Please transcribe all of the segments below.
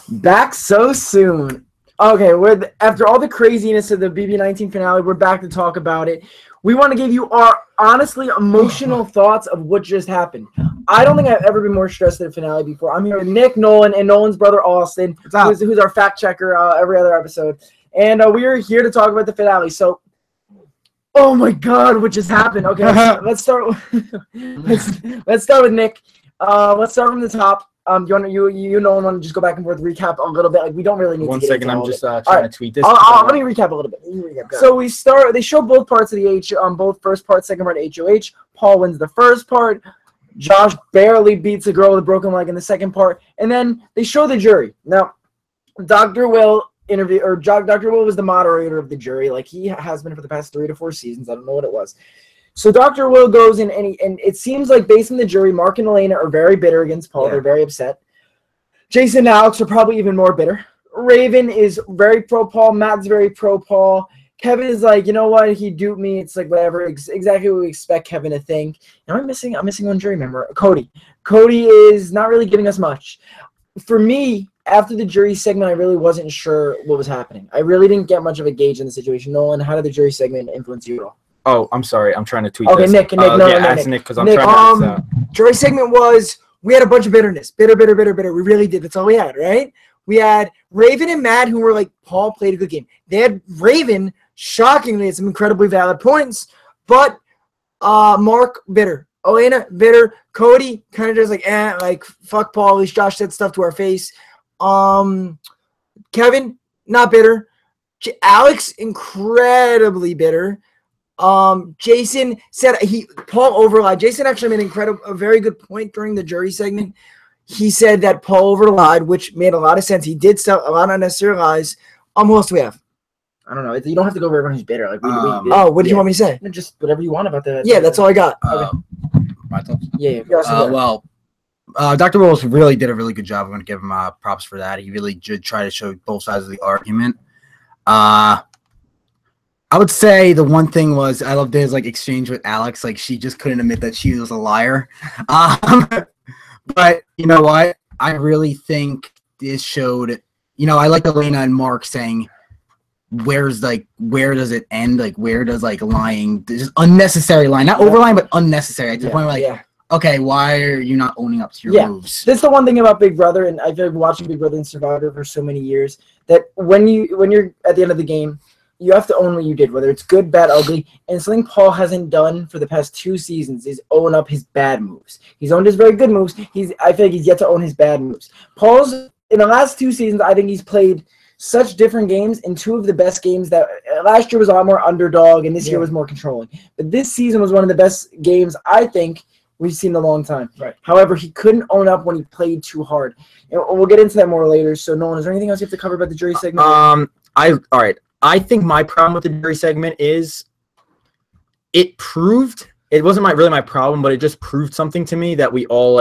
Back so soon. Okay, after all the craziness of the BB19 finale, we're back to talk about it. We want to give you our honestly emotional thoughts of what just happened. I don't think I've ever been more stressed at a finale before. I'm here with Nick, Nolan, and Nolan's brother Austin, who's our fact checker every other episode. And we are here to talk about the finale. So, oh my God, what just happened? Okay, let's start. Let's start with Nick. Let's start from the top. You Nolan, want to just go back and forth, recap a little bit? Like, we don't really need One to get second, into I'm all just of it. trying to tweet this. Let me recap a little bit. So we start. They show both parts of the both first part, second part, HOH. Paul wins the first part. Josh barely beats a girl with a broken leg in the second part, and then they show the jury. Now, Dr. Will Dr. Will was the moderator of the jury, like he has been for the past 3 to 4 seasons. I don't know what it was. So Dr. Will goes in, and it seems like based on the jury, Mark and Elena are very bitter against Paul. Yeah. They're very upset. Jason and Alex are probably even more bitter. Raven is very pro-Paul. Matt's very pro-Paul. Kevin is like, you know what? He duped me. It's like whatever. Exactly what we expect Kevin to think. And I'm missing one jury member. Cody. Cody is not really giving us much. For me, after the jury segment, I really wasn't sure what was happening. I really didn't get much of a gauge in the situation. Nolan, how did the jury segment influence you at all? Oh, I'm sorry. I'm trying to tweet this. Okay, Nick. Ask Nick, because I'm trying to jury segment was, we had a bunch of bitterness. Bitter. We really did. That's all we had, right? We had Raven and Matt, who were like, Paul played a good game. They had Raven, shockingly, had some incredibly valid points, but Mark, bitter. Elena, bitter. Cody, kind of just like, fuck Paul. At least Josh said stuff to our face. Kevin, not bitter. Alex, incredibly bitter. Jason said Paul overlied. Jason actually made a very good point during the jury segment. He said that Paul overlied, which made a lot of sense. He did tell a lot of unnecessary lies. Who else do we have? I don't know. You don't have to go over everyone who's bitter. Like, what did you want me to say? Just whatever you want about that. Yeah, that's all I got. Okay. My thoughts? Yeah. Dr. Willis really did a really good job. I'm going to give him props for that. He really did try to show both sides of the argument. I would say the one thing was I loved his exchange with Alex. Like, she just couldn't admit that she was a liar. But you know what? I really think this showed. I like Elena and Mark saying, where does it end? Like, where does lying? Just unnecessary lying, not over lying, but unnecessary. At the point where okay, why are you not owning up to your moves? That's the one thing about Big Brother, and I've been watching Big Brother and Survivor for so many years, that when you're at the end of the game, you have to own what you did, whether it's good, bad, ugly. And something Paul hasn't done for the past 2 seasons is own up his bad moves. He's owned his very good moves. I feel like he's yet to own his bad moves. Paul's, in the last 2 seasons, I think he's played such different games, in 2 of the best games that last year was a lot more underdog, and this year was more controlling. But this season was one of the best games, I think, we've seen in a long time. Right. However, he couldn't own up when he played too hard. And we'll get into that more later. So, Nolan, is there anything else you have to cover about the jury segment? All right. I think my problem with the jury segment is it wasn't really my problem, but it just proved something to me that we all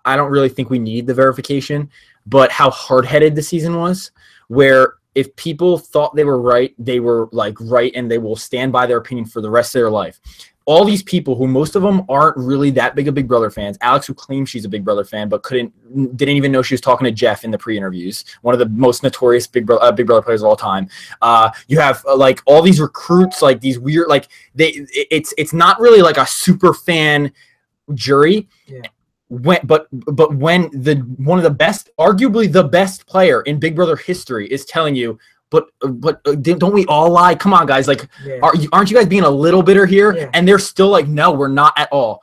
I don't really think we need the verification, but how hard-headed the season was, where if people thought they were right, right, and they will stand by their opinion for the rest of their life. All these people, who most of them aren't really that big of Big Brother fans. Alex, who claims she's a Big Brother fan, but didn't even know she was talking to Jeff in the pre-interviews. One of the most notorious Big Brother players of all time. You have all these recruits, these weird, it's not really a super fan jury. Yeah. When one of the best, arguably the best player in Big Brother history is telling you, but don't we all lie? Come on, guys. Aren't you guys being a little bitter here? Yeah. And they're still no, we're not at all.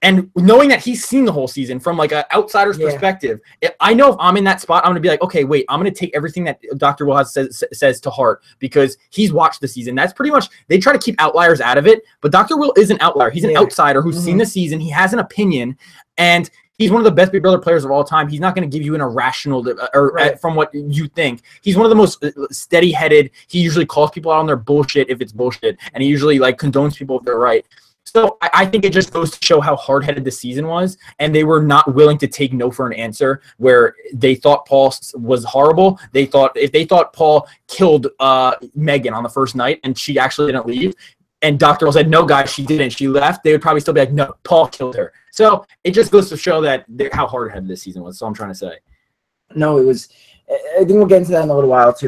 And knowing that he's seen the whole season from an outsider's perspective, I know if I'm in that spot, I'm going to be okay, wait, I'm going to take everything that Dr. Will says to heart, because he's watched the season. That's pretty much, they try to keep outliers out of it, but Dr. Will is an outlier. He's an outsider who's seen the season. He has an opinion, and he's one of the best Big Brother players of all time. He's not going to give you an irrational from what you think. He's one of the most steady-headed. He usually calls people out on their bullshit if it's bullshit, and he usually condones people if they're right. So I think it just goes to show how hard-headed the season was, and they were not willing to take no for an answer, where they thought Paul was horrible. If they thought Paul killed Megan on the first night and she actually didn't leave, and Dr. Will said, no, guys, she didn't, she left, they would probably still be no, Paul killed her. So it just goes to show that how hard-headed this season was. So I'm trying to say. No, it was I think we'll get into that in a little while too.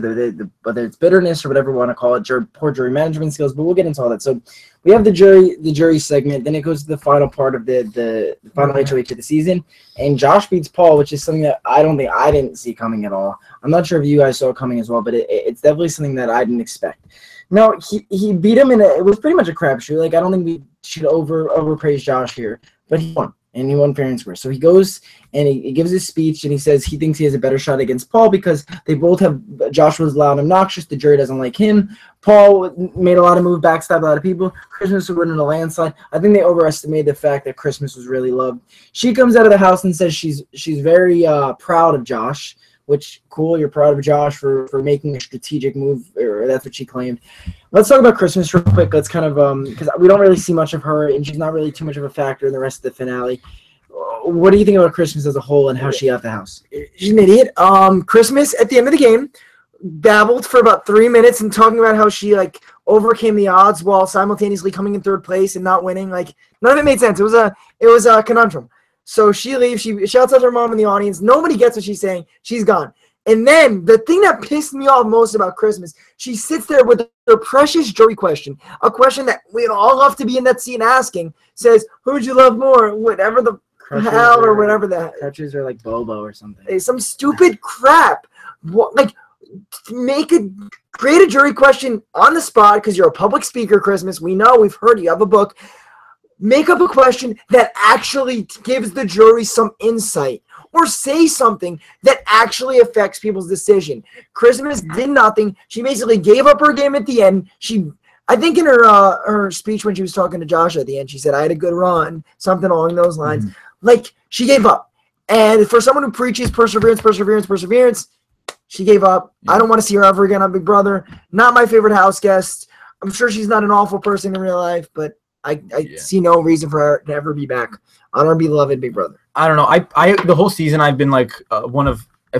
Whether it's bitterness or whatever we want to call it, poor jury management skills, but we'll get into all that. So we have the jury segment. Then it goes to the final part of the final HOH of the season, and Josh beats Paul, which is something that I didn't see coming at all. I'm not sure if you guys saw it coming as well, but it's definitely something that I didn't expect. No, he beat him it was pretty much a crapshoot. Like, I don't think we should overpraise Josh here, but he won. And he won fair and square. So he goes and he gives his speech and he says he thinks he has a better shot against Paul because they both have – Josh was loud and obnoxious. The jury doesn't like him. Paul made a lot of moves, backstabbed a lot of people. Christmas would win in a landslide. I think they overestimated the fact that Christmas was really loved. She comes out of the house and says she's very proud of Josh, which, cool, you're proud of Josh for making a strategic move, or that's what she claimed. Let's talk about Christmas real quick. Let's kind of because we don't really see much of her, and she's not really too much of a factor in the rest of the finale. What do you think about Christmas as a whole and how she left the house? She's an idiot. Christmas, at the end of the game, babbled for about 3 minutes and talking about how she, like, overcame the odds while simultaneously coming in third place and not winning. Like, none of it made sense. It was a conundrum. So she leaves. She shouts out her mom in the audience. Nobody gets what she's saying. She's gone. And then the thing that pissed me off most about Christmas, she sits there with her precious jury question, a question that we'd all love to be in that seat asking, says, who'd you love more? Whatever the hell or whatever that. Crutches are like Bobo or something. Some stupid crap. Like, create a jury question on the spot because you're a public speaker, Christmas. We know, we've heard you have a book. Make up a question that actually gives the jury some insight, or say something that actually affects people's decision. Christmas did nothing. She basically gave up her game at the end. I think in her speech when she was talking to Josh at the end, she said, I had a good run, something along those lines. Mm-hmm. Like, she gave up. And for someone who preaches perseverance, she gave up. Yeah. I don't want to see her ever again on Big Brother. Not my favorite house guest. I'm sure she's not an awful person in real life, but I see no reason for her to ever be back on our beloved Big Brother. I don't know. I the whole season I've been like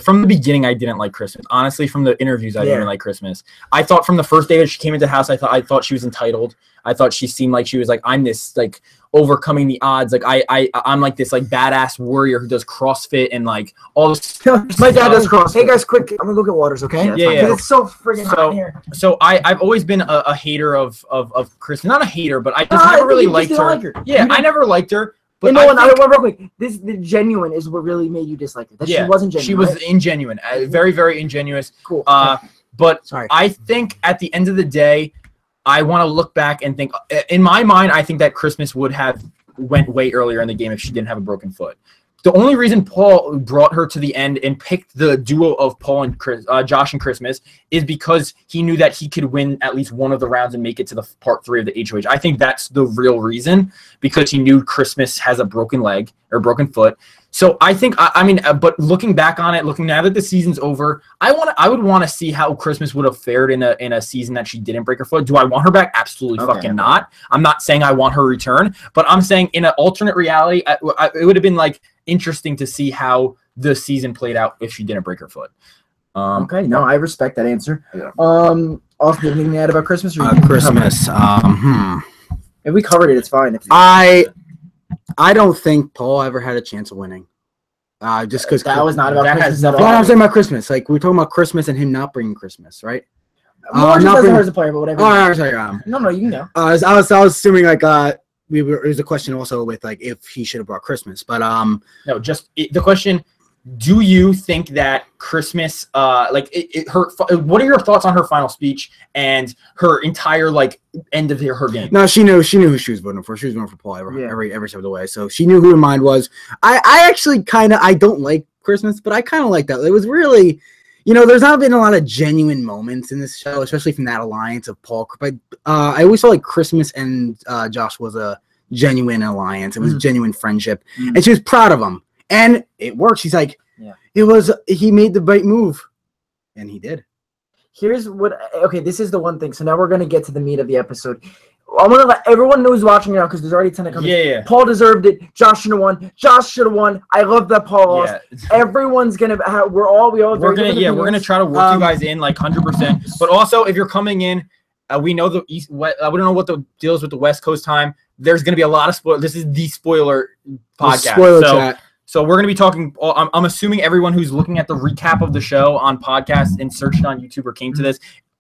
from the beginning I didn't like Christmas. Honestly, from the interviews I didn't like Christmas. I thought from the first day that she came into the house, I thought she was entitled. I thought she seemed like she was like, I'm this like overcoming the odds. Like I'm like this like badass warrior who does CrossFit and like all this. My dad does CrossFit. Hey guys, quick! I'm gonna go get waters, okay? Yeah. It's so friggin' hot here. So I've always been a hater of Kristen. Not a hater, but I just never really liked her. Like her. Yeah, I never liked her. But real quick, the genuine is what really made you dislike her. That she wasn't genuine. She was ingenuine, very, very ingenuous. Cool. But I think at the end of the day, I want to look back and think, in my mind, I think that Christmas would have went way earlier in the game if she didn't have a broken foot. The only reason Paul brought her to the end and picked the duo of Paul and Josh and Christmas is because he knew that he could win at least one of the rounds and make it to the part 3 of the HOH. I think that's the real reason, because he knew Christmas has a broken leg or broken foot. So I think, but looking back on it, looking now that the season's over, I would want to see how Christmas would have fared in a season that she didn't break her foot. Do I want her back? Absolutely fucking not. I'm not saying I want her return, but I'm saying in an alternate reality, it would have been like interesting to see how the season played out if she didn't break her foot. Okay, no, I respect that answer. Yeah. Also, anything to add about Christmas? Or Christmas. If we covered it, it's fine. I don't think Paul ever had a chance of winning. Just because that was not about Christmas at all. I'm saying about Christmas. Like, we're talking about Christmas and him not bringing Christmas, right? More just as her as a player, but whatever. Oh, sorry. No, you can go. I was assuming like it was a question also with like if he should have brought Christmas, but no, just the question. Do you think that Christmas, what are your thoughts on her final speech and her entire like end of her game? No, she knew who she was voting for. She was voting for Paul every step of the way. So she knew who her mind was. I actually I don't like Christmas, but I kind of like that. It was really, there's not been a lot of genuine moments in this show, especially from that alliance of Paul. But I always felt like Christmas and Josh was a genuine alliance. It was a genuine friendship, and she was proud of him. And it worked. She's like, he made the right move. And he did. This is the one thing. So now we're going to get to the meat of the episode. I'm going to let everyone know who's watching now because there's already 10 that come in. Yeah. Paul deserved it. Josh should have won. Josh should have won. I love that Paul lost. Everyone's going to we're going to try to work you guys in like 100%. But also, if you're coming in, we know the East. We don't know what the deal is with the West Coast time. There's going to be a lot of spoilers. This is the spoiler podcast. Chat. So we're going to be talking. I'm assuming everyone who's looking at the recap of the show on podcast and searched on YouTube or came to this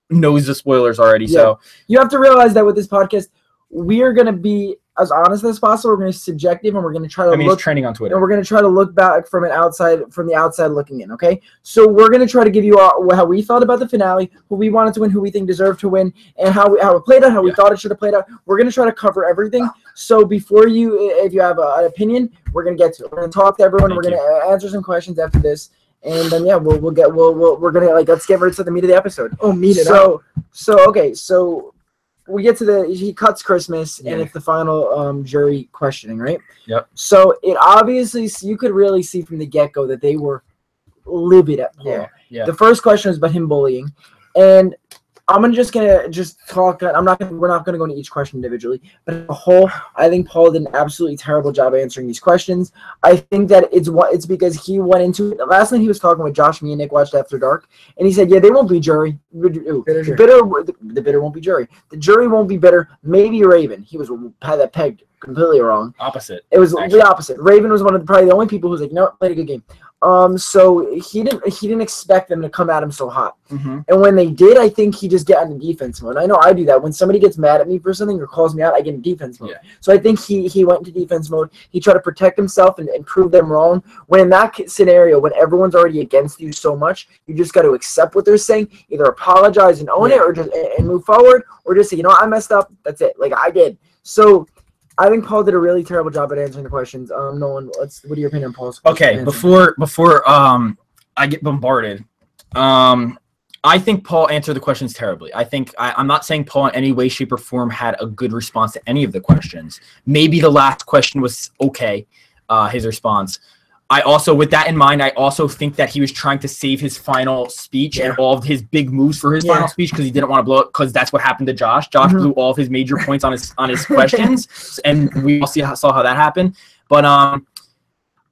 knows the spoilers already. Yeah. So you have to realize that with this podcast, we are going to be as honest as possible. We're going to be subjective, and we're going to try to look. It's trending on Twitter. And we're going to try to look back from the outside looking in. Okay, so we're going to try to give you how we thought about the finale, who we wanted to win, who we think deserved to win, and how it played out, how we thought it should have played out. We're going to try to cover everything. So before if you have an opinion, we're going to get to it. We're going to talk to everyone. We're going to answer some questions after this. And then we're gonna let's get right to the meat of the episode. Oh, meat it up. So we get to he cuts Christmas and it's the final jury questioning, right? Yep. So it obviously you could really see from the get-go that they were livid at Paul. Yeah. The first question was about him bullying, and we're not gonna go into each question individually, but as a whole, I think Paul did an absolutely terrible job answering these questions. I think that it's because he went into it. Last night he was talking with Josh, me and Nick watched After Dark, and he said, they won't be jury. The bitter won't be jury. The jury won't be bitter. Maybe Raven. He had that pegged completely wrong. Opposite. It was the opposite. Raven was probably the only people who was like, no, played a good game. So he didn't expect them to come at him so hot. Mm-hmm. And when they did, I think he just got into defense mode. I know I do that. When somebody gets mad at me for something or calls me out, I get in defense mode. Yeah. So I think he went into defense mode. He tried to protect himself and prove them wrong. When in that scenario, when everyone's already against you so much, you just got to accept what they're saying, either apologize and own it, or just and move forward, or just say, I messed up. That's it. Like I did. So I think Paul did a really terrible job at answering the questions. Nolan, what are your opinion on Paul's Okay, before I get bombarded, I think Paul answered the questions terribly. I'm not saying Paul in any way, shape, or form had a good response to any of the questions. Maybe the last question was okay, his response. I also, with that in mind, I also think that he was trying to save his final speech and all of his big moves for his final speech because he didn't want to blow it, because that's what happened to Josh. Josh blew all of his major points on his questions, and we all saw how that happened. But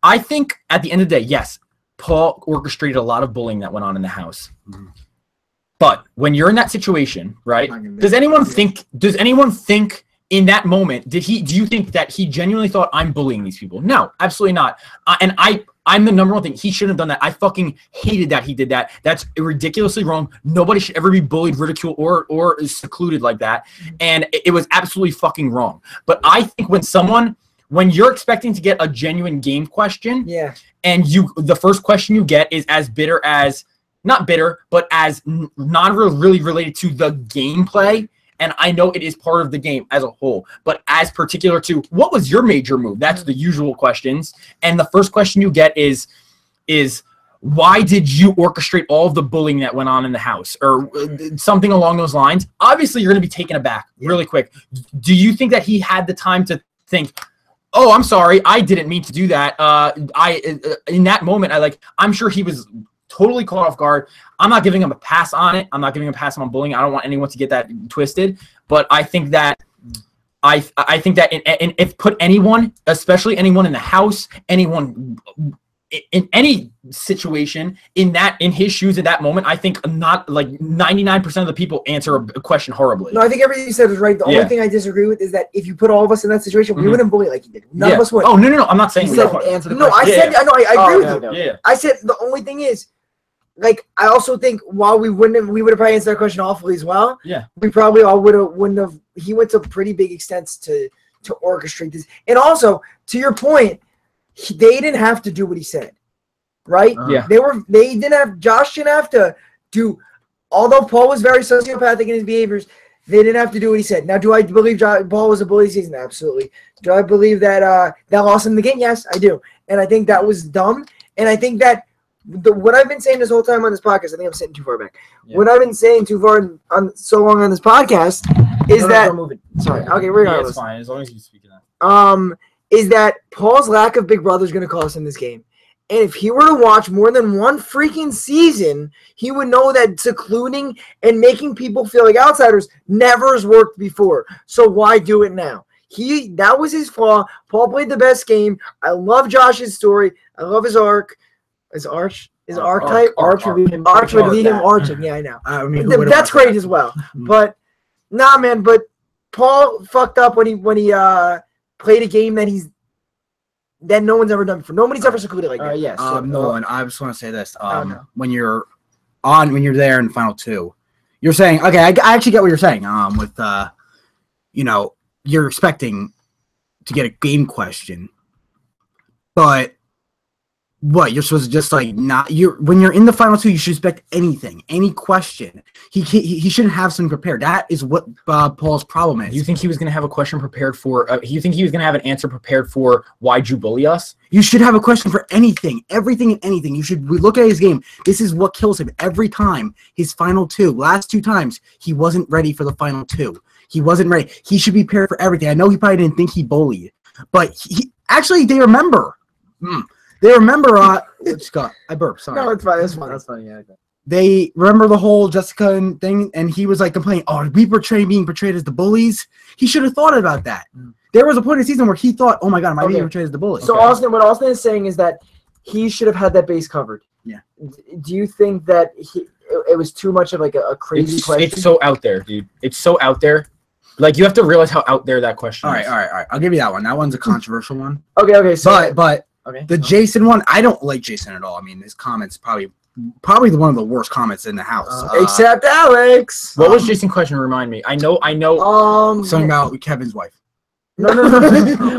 I think at the end of the day, yes, Paul orchestrated a lot of bullying that went on in the house. Mm-hmm. But when you're in that situation, right, does anyone think in that moment, do you think that he genuinely thought I'm bullying these people? No, absolutely not. I'm the number one thing. He shouldn't have done that. I fucking hated that he did that. That's ridiculously wrong. Nobody should ever be bullied, ridiculed, or secluded like that. And it was absolutely fucking wrong. But I think when you're expecting to get a genuine game question, and the first question you get is as bitter as, not bitter, but as not really related to the gameplay. And I know it is part of the game as a whole, but as particular to what was your major move? That's the usual questions. And the first question you get is why did you orchestrate all of the bullying that went on in the house, or something along those lines? Obviously, you're going to be taken aback really quick. Do you think that he had the time to think, oh, I'm sorry, I didn't mean to do that? In that moment, I'm sure he was totally caught off guard. I'm not giving him a pass on it. I'm not giving him a pass on bullying. I don't want anyone to get that twisted. But I think that if put anyone, especially anyone in the house, anyone in any situation in his shoes at that moment, I think not like 99% of the people answer a question horribly. No, I think everything you said is right. The only thing I disagree with is that if you put all of us in that situation, we wouldn't bully like you did. None of us would. Oh no, I'm not saying I agree with you. Yeah. I said the only thing is, I also think while we would have probably answered that question awfully as well. Yeah. We probably all wouldn't have. He went to pretty big extents to orchestrate this, and also to your point, they didn't have to do what he said, right? Yeah. They didn't have. Josh didn't have to do. Although Paul was very sociopathic in his behaviors, they didn't have to do what he said. Now, do I believe Paul was a bully this season? Absolutely. Do I believe that that lost him the game? Yes, I do. And I think that was dumb. And I think that what I've been saying this whole time on this podcast, I think I'm sitting too far back. Yeah. What I've been saying too far so long on this podcast is sorry. Okay, we're going. Yeah, it's fine as long as you speak that. Is that Paul's lack of big brother is going to cost him this game. And if he were to watch more than one freaking season, he would know that secluding and making people feel like outsiders never has worked before. So why do it now? That was his flaw. Paul played the best game. I love Josh's story. I love his arc. His archetype. Arch would be him. Arching. Yeah, I know. I mean, that's great as well. But nah, man. But Paul fucked up when he played a game that he's that no one's ever done before. Nobody's ever secluded like that. Yes. Nolan, I just want to say this. When you're there in the final two, you're saying, okay, I actually get what you're saying. With you're expecting to get a game question, but what you're supposed to just like not when you're in the final two, you should expect anything, any question. He shouldn't have something prepared. That is what Paul's problem is. You think he was going to have a question prepared for? You think he was going to have an answer prepared for why'd you bully us? You should have a question for anything, everything and anything. We look at his game. This is what kills him every time. His final two, last two times, he wasn't ready for the final two. He wasn't ready. He should be prepared for everything. I know he probably didn't think he bullied, but they remember. They remember. Scott, I burped. Sorry. No, it's fine. That's fine. That's funny. Yeah. They remember the whole Jessica thing, and he was like complaining, "Oh, being portrayed as the bullies." He should have thought about that. There was a point in the season where he thought, "Oh my God, am I being portrayed as the bully?" So what Austin is saying is that he should have had that base covered. Yeah. Do you think that it was too much of like a crazy question? It's so out there, dude. It's so out there. Like, you have to realize how out there that question is. All right. I'll give you that one. That one's a controversial one. Okay. So, but the Jason one, I don't like Jason at all. I mean, his comments probably one of the worst comments in the house. Except Alex. What was Jason's question? Remind me. I know. Something about Kevin's wife. No.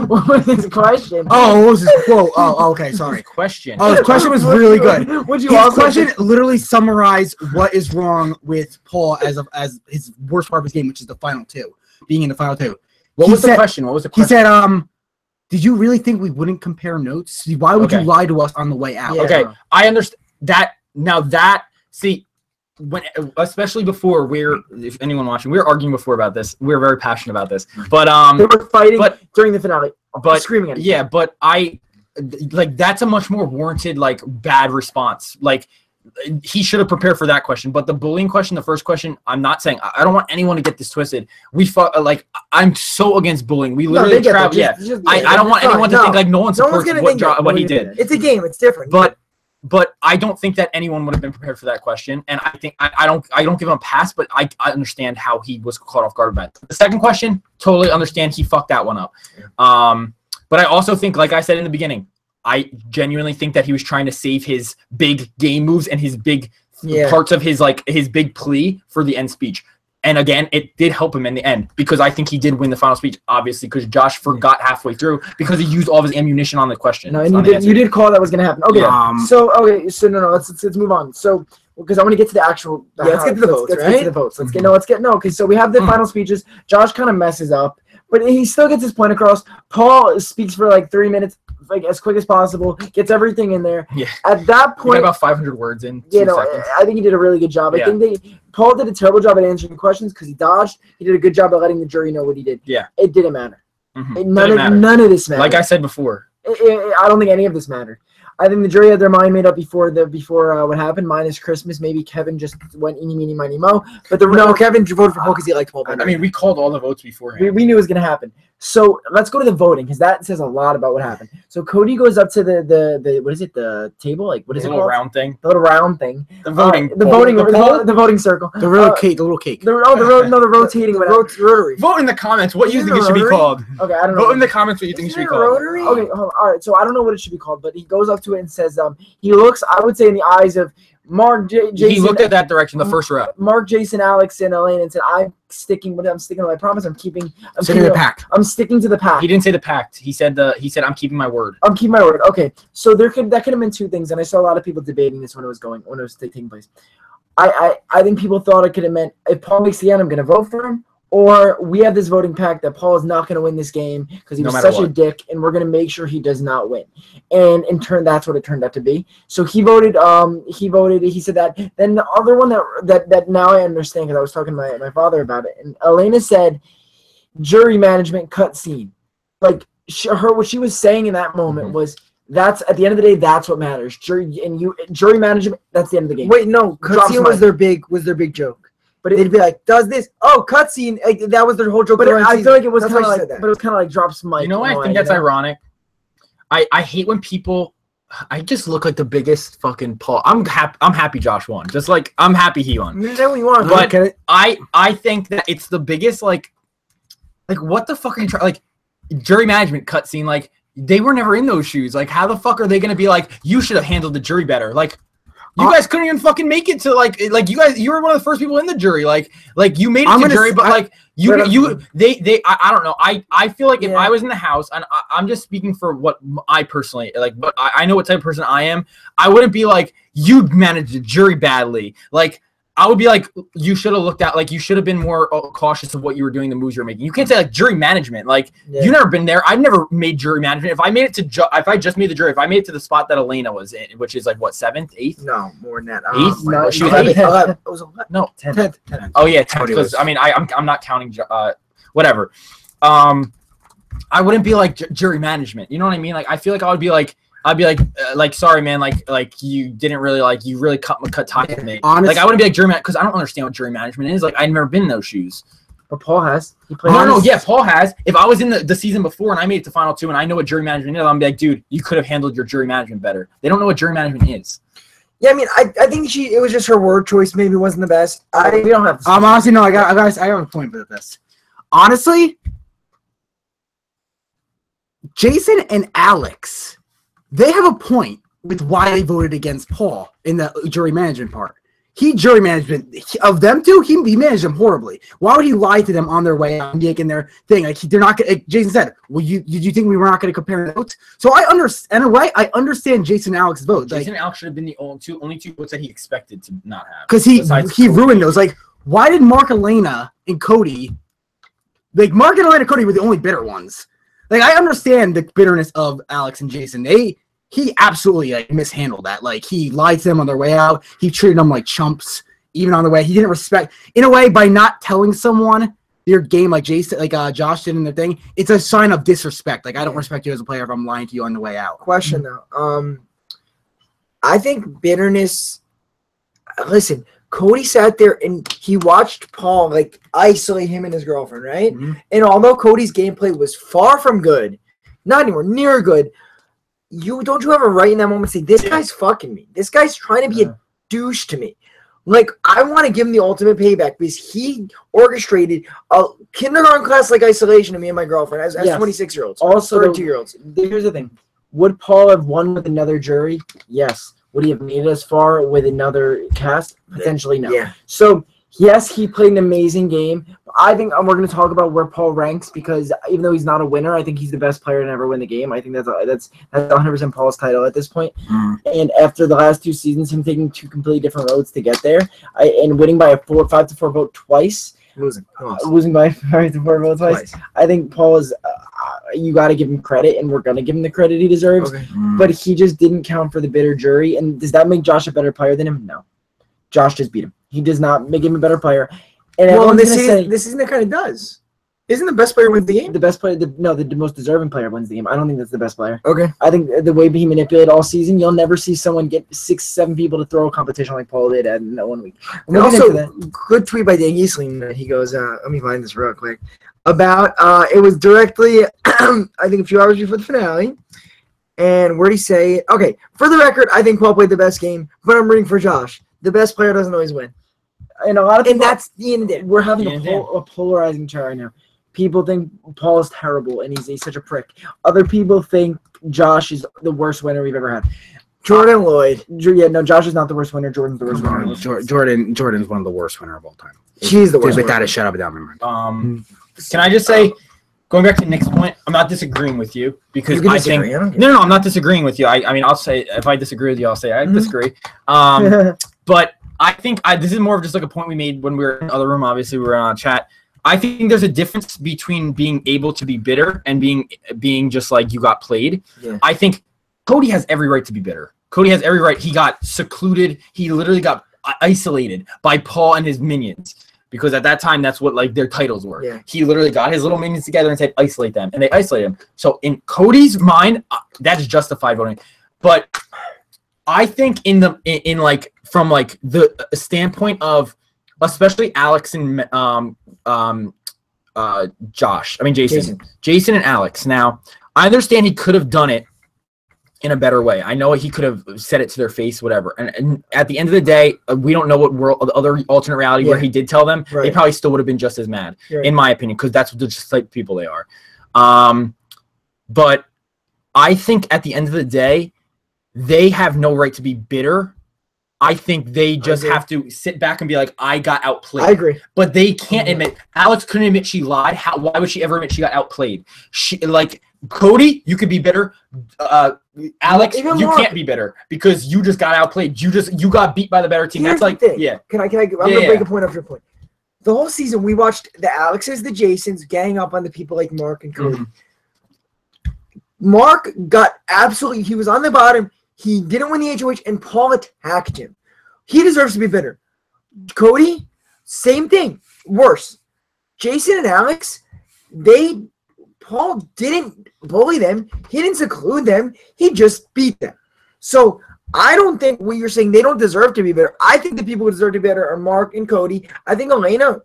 What was his question? Oh, what was his quote? Oh, okay, sorry. Question. Oh, his question was really good. His question literally summarized what is wrong with Paul as his worst part of his game, which is the final two, being in the final two. What was the question? He said, did you really think we wouldn't compare notes? Why would you lie to us on the way out? Yeah. Okay, I understand that. Now especially before if anyone watching, we were arguing before about this. We were very passionate about this, but they were fighting during the finale, screaming at each other. Yeah, but that's a much more warranted bad response. Like, he should have prepared for that question. But the bullying question, the first question, I'm not saying, I don't want anyone to get this twisted. We fought, I'm so against bullying. We literally travel. I don't want anyone to think no one supports what he did. It's a game. It's different. But I don't think that anyone would have been prepared for that question, and I think I don't give him a pass, but I understand how he was caught off guard by that. The second question, totally understand he fucked that one up. But I also think, like I said in the beginning, I genuinely think that he was trying to save his big game moves and his big parts of his big plea for the end speech. And again, it did help him in the end because I think he did win the final speech, obviously, because Josh forgot halfway through because he used all of his ammunition on the question. No, and you did call that was going to happen. Okay, so no, let's move on. So because I want to get to the actual. Let's get to the votes. Let's get to the votes. Okay, so we have the final speeches. Josh kind of messes up, but he still gets his point across. Paul speaks for 3 minutes. As quick as possible, gets everything in there. Yeah. At that point, about 500 words in. 2 seconds. I think he did a really good job. Yeah. I think Paul did a terrible job at answering questions because he dodged. He did a good job at letting the jury know what he did. Yeah. It didn't matter. Mm-hmm. None of this mattered. Like I said before, I don't think any of this mattered. I think the jury had their mind made up before what happened, minus Christmas. Maybe Kevin just went eeny, meeny, miny, mo. But Kevin voted for Paul because he liked Paul better. I mean, we called all the votes beforehand. We knew it was going to happen. So let's go to the voting because that says a lot about what happened. So Cody goes up to the what is it? The table? What is it? The little round thing. The little round thing. The voting. The voting circle. The little cake. The rotating. Rotary. Vote in the comments what you think it should be called. Okay, I don't know. Vote in the comments what you think it should be called. Rotary? Okay, all right. So I don't know what it should be called, but he goes up to it and says, he looks, I would say, in the eyes of Mark, Jason. He looked at that direction the first row. Mark, Jason, Alex, and Elaine, and said, "I'm sticking to my promise. I'm sticking to the pact." He didn't say the pact. He said I'm keeping my word. I'm keeping my word. Okay, so that could have been two things, and I saw a lot of people debating this when it was taking place. I think people thought it could have meant if Paul makes the end, I'm going to vote for him. Or we have this voting pact that Paul is not going to win this game because he was such a dick, and we're going to make sure he does not win. And in turn, that's what it turned out to be. So he voted. He said that. Then the other one that now I understand because I was talking to my father about it. And Elena said, jury management cut scene. What she was saying in that moment was that's at the end of the day that's what matters. Jury management. That's the end of the game. Wait, no, cut scene was their big joke. But they'd be like, "Does this? Oh, cutscene!" That was their whole joke. But I feel like it was kind of like drops mic. You know what? I think that's ironic. I hate when people. I just look like the biggest fucking Paul. I'm happy Josh won. Just I'm happy he won. You know what you want, but I think that it's the biggest what the fuck are you trying jury management cutscene they were never in those shoes. Like, how the fuck are they gonna be like, you should have handled the jury better? Like, you guys couldn't even fucking make it to like you were one of the first people in the jury. Like you made it to jury, but like I don't know. I feel like if I was in the house, and I'm just speaking for what I personally like, but I know what type of person I am. I wouldn't be like, you managed the jury badly. Like, I would be like, you should have looked at, like, you should have been more cautious of what you were doing, the moves you were making. You can't say like jury management. Like, you've never been there. I've never made jury management. If I made it to, if I just made the jury, if I made it to the spot that Elena was in, which is like what, 7th, 8th? No, more than that. 8th? No, she was 8th. It was 11. No, 10th. 10th. Oh yeah, 10th. Because I mean, I'm not counting. Whatever. I wouldn't be like jury management. You know what I mean? Like, I feel like I'd be like, sorry, man, like you didn't really, like, you really cut ties with me. Honestly, like, I wouldn't be like jury management, because I don't understand what jury management is. Like, I've never been in those shoes. But Paul has. He played. Yeah, Paul has. If I was in the season before and I made it to Final 2 and I know what jury management is, I'm be like, dude, you could have handled your jury management better. They don't know what jury management is. Yeah, I mean, I think it was just her word choice. Maybe wasn't the best. We don't have. Honestly, no. I got a point with this. Honestly, Jason and Alex, they have a point with why they voted against Paul in the jury management part. Jury management of them two, he managed them horribly. Why would he lie to them on their way out and making their thing? Like, they're not gonna, like Jason said, well, did you think we were not going to compare notes? So I understand, in a way, I understand Jason and Alex's vote. Jason and Alex should have been the only two votes that he expected to not have. Because he ruined those. Like, why did Mark, Elena, and Cody, like, Mark and Elena and Cody were the only bitter ones. Like, I understand the bitterness of Alex and Jason. He absolutely, like, mishandled that. Like, he lied to them on their way out. He treated them like chumps, even on the way. He didn't respect, in a way, by not telling someone their game, like Jason, like Josh did in their thing. It's a sign of disrespect. Like, I don't respect you as a player if I'm lying to you on the way out. Question though, I think bitterness. Listen, Cody sat there and he watched Paul, like, isolate him and his girlfriend, right? Mm-hmm. And although Cody's gameplay was far from good, not anywhere near good, you have a right in that moment to say, this guy's fucking me. This guy's trying to be a douche to me. Like, I want to give him the ultimate payback because he orchestrated a kindergarten class like isolation of me and my girlfriend as 26-year-olds. Also, 32-year-olds. Here's the thing. Would Paul have won with another jury? Yes. Would he have made it as far with another cast? Potentially no. Yeah. So, yes, he played an amazing game. I think we're going to talk about where Paul ranks because even though he's not a winner, I think he's the best player to ever win the game. I think that's 100% Paul's title at this point. And after the last 2 seasons, him taking 2 completely different roads to get there, and winning by a 5-4 vote twice, losing by 5-4 votes twice. I think Paul is. You got to give him credit, and we're going to give him the credit he deserves. Okay. But he just didn't count for the bitter jury. And does that make Josh a better player than him? No. Josh just beat him. He does not make him a better player. And this season it kind of does. Isn't the best player wins the game? The best player, the most deserving player wins the game. I don't think that's the best player. Okay. I think the way he manipulated all season, you'll never see someone get 6-7 people to throw a competition like Paul did in that 1 week. And also, good tweet by Dan Giesling. He goes, let me find this real quick. About, it was directly, I think a few hours before the finale. And where did he say, okay, for the record, I think Paul played the best game, but I'm rooting for Josh. The best player doesn't always win. And a lot of people, that's the end of it. We're having a polarizing chart right now. People think Paul is terrible and he's such a prick. Other people think Josh is the worst winner we've ever had. Jordan Lloyd. Josh is not the worst winner. Jordan's the worst winner. Jordan's one of the worst winner of all time. She's the worst. Without a shadow of a doubt, remember. Can I just say, going back to Nick's point, I'm not disagreeing with you because I think no, I'm not disagreeing with you. I mean, I'll say if I disagree with you, I'll say I disagree. But I think this is more of just like a point we made when we were in the other room. Obviously, we were on chat. I think there's a difference between being able to be bitter and being just like you got played. Yeah. I think Cody has every right to be bitter. Cody has every right. He got secluded. He literally got isolated by Paul and his minions because at that time that's what like their titles were. Yeah. He literally got his little minions together and said isolate them, and they isolated him. So in Cody's mind, that's justified voting. But I think from the standpoint of especially Alex and Josh. I mean Jason and Alex. Now, I understand he could have done it in a better way. I know he could have said it to their face, whatever. And at the end of the day, we don't know what the other alternate reality where he did tell them. Right. They probably still would have been just as mad, in my opinion, because that's just like people they are. But I think at the end of the day, they have no right to be bitter. I think they just have to sit back and be like, I got outplayed. I agree. But they can't admit. Alex couldn't admit she lied. Why would she ever admit she got outplayed? Cody, you could be bitter. Alex, you can't be bitter because you just got outplayed. You got beat by the better team. Here's That's the thing. I'm gonna break a point after a point. The whole season we watched the Alexes, the Jasons gang up on the people like Mark and Cody. Mm-hmm. Mark got absolutely. He was on the bottom. He didn't win the HOH, and Paul attacked him. He deserves to be bitter. Cody, same thing. Worse. Jason and Alex, Paul didn't bully them. He didn't seclude them. He just beat them. So I don't think what you're saying, they don't deserve to be bitter. I think the people who deserve to be bitter are Mark and Cody. I think Elena,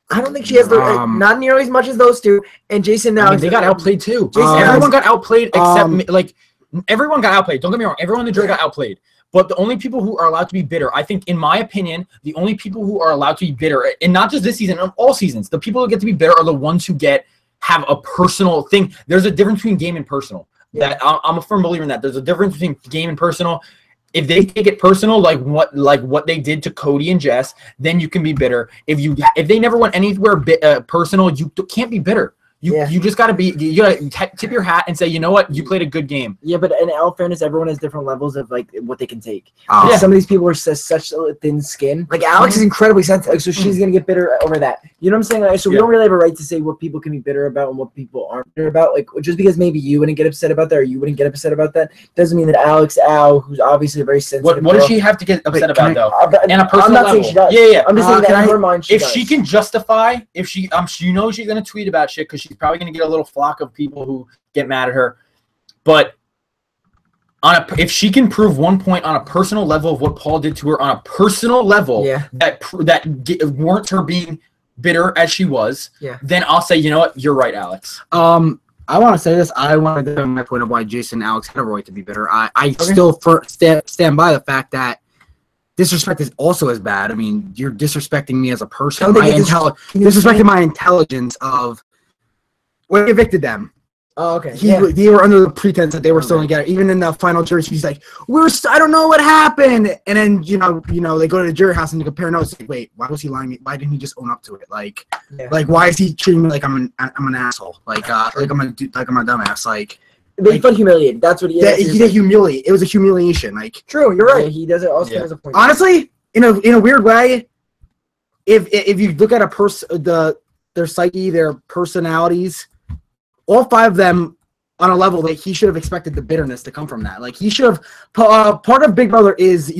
I don't think she has not nearly as much as those two. And Jason now. They got outplayed too. Everyone got outplayed except me. Everyone got outplayed. Don't get me wrong. Everyone in the jury got outplayed. But the only people who are allowed to be bitter, I think, in my opinion, the only people who are allowed to be bitter, and not just this season, of all seasons, the people who get to be bitter are the ones who have a personal thing. There's a difference between game and personal. Yeah. That I'm a firm believer in that. There's a difference between game and personal. If they take it personal, like what they did to Cody and Jess, then you can be bitter. If they never went anywhere personal, you can't be bitter. You just gotta tip your hat and say, you know what, you played a good game. Yeah, but in all fairness, everyone has different levels of what they can take. Some of these people are such a thin skin. Like Alex is incredibly sensitive, so she's gonna get bitter over that. You know what I'm saying? So we don't really have a right to say what people can be bitter about and what people aren't bitter about. Like just because maybe you wouldn't get upset about that or you wouldn't get upset about that doesn't mean that Alex Al, who's obviously a very sensitive. What does she have to get upset about though? And a personal level. Saying she does. Yeah. I'm just saying that in her mind she does. She can justify, if she she's gonna tweet about shit because she's probably gonna get a little flock of people who get mad at her, but if she can prove 1 point on a personal level of what Paul did to her on a personal level, that warrants her being bitter as she was, then I'll say, you know what, you're right, Alex. I want to say this. I want to make my point of why Jason and Alex had a right to be bitter. I still stand by the fact that disrespect is also as bad. I mean, you're disrespecting me as a person. Disrespecting my intelligence of. When he evicted them, they were under the pretense that they were still together. Even in the final jury, she's like, I don't know what happened. And then, they go to the jury house and they compare notes. Like, wait, why was he lying? Why didn't he just own up to it? Like, why is he treating me like I'm an asshole? Like I'm a dumbass. Like, they felt humiliated. That's what he is. He did humiliate. It was a humiliation. Like, true, you're right. He does it also as a point. Honestly, in a weird way, if you look at their psyche, their personalities, all five of them on a level that he should have expected the bitterness to come from that. Like he should have, part of Big Brother is,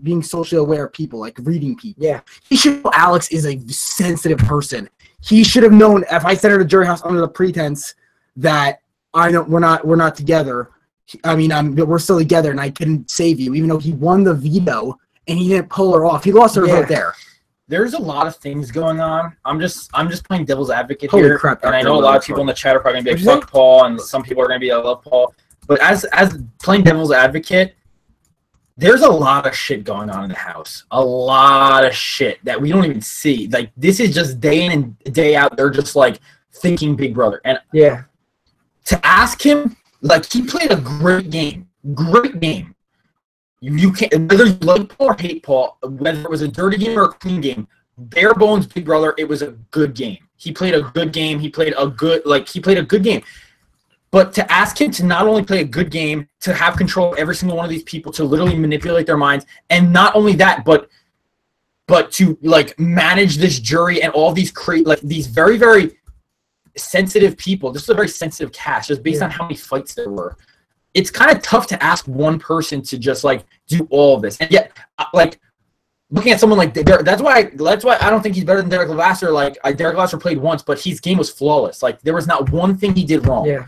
being socially aware of people, like reading people. Yeah. He should know Alex is a sensitive person. He should have known if I sent her to jury house under the pretense that we're not together. I mean, we're still together and I couldn't save you, even though he won the veto and he didn't pull her off. He lost her vote there. There's a lot of things going on. I'm just playing devil's advocate Holy here, crap, and I know a lot of people in the chat are probably gonna be like, "Fuck Paul," and some people are gonna be like, "I love Paul." But as playing devil's advocate, there's a lot of shit going on in the house. A lot of shit that we don't even see. Like this is just day in and day out. They're just like thinking Big Brother, and to ask him, like he played a great game. You can't, whether you like Paul or hate Paul, whether it was a dirty game or a clean game, bare bones Big Brother, it was a good game. He played a good game. He played a good game. But to ask him to not only play a good game, to have control of every single one of these people, to literally manipulate their minds, and not only that, but to like manage this jury and all these these very, very sensitive people. This is a very sensitive cast, just based on how many fights there were. It's kind of tough to ask one person to just like do all of this, and yet like looking at someone like Derek, that's why I don't think he's better than Derek Levasseur. Like Derek Levasseur played once, but his game was flawless. Like there was not one thing he did wrong. Yeah.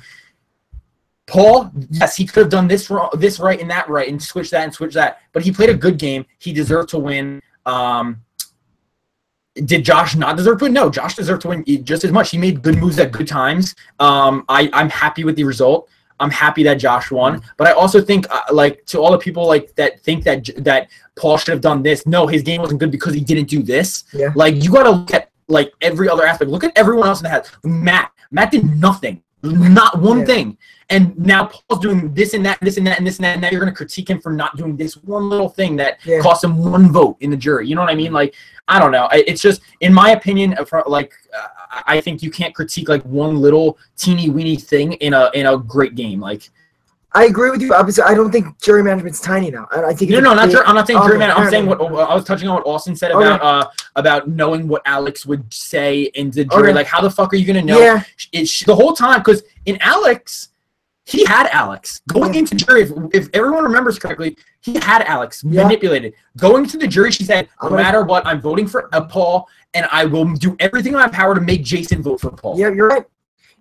Paul, yes, he could have done this wrong, this right and that right, and switch that, but he played a good game. He deserved to win. Did Josh not deserve to win? No, Josh deserved to win just as much. He made good moves at good times. I'm happy with the result. I'm happy that Josh won, but I also think, like, to all the people like that think that Paul should have done this. No, his game wasn't good because he didn't do this. Yeah. Like, you got to look at like every other aspect. Look at everyone else in the house. Matt did nothing. Not one thing. And now Paul's doing this and that, this and that, and this and that. And now you're going to critique him for not doing this one little thing that cost him one vote in the jury. You know what I mean? Like, I don't know. It's just, in my opinion, I think you can't critique like one little teeny weeny thing in a great game. Like, I agree with you. Obviously, I don't think jury management's tiny now. I think I'm not saying jury management. I'm saying what I was touching on what Austin said about knowing what Alex would say in the jury. Like, how the fuck are you going to know? Yeah. The whole time, because in Alex. He had Alex. Going into jury, if everyone remembers correctly, he had Alex manipulated. Going to the jury, she said, no matter what, I'm voting for Paul, and I will do everything in my power to make Jason vote for Paul. Yeah, you're right.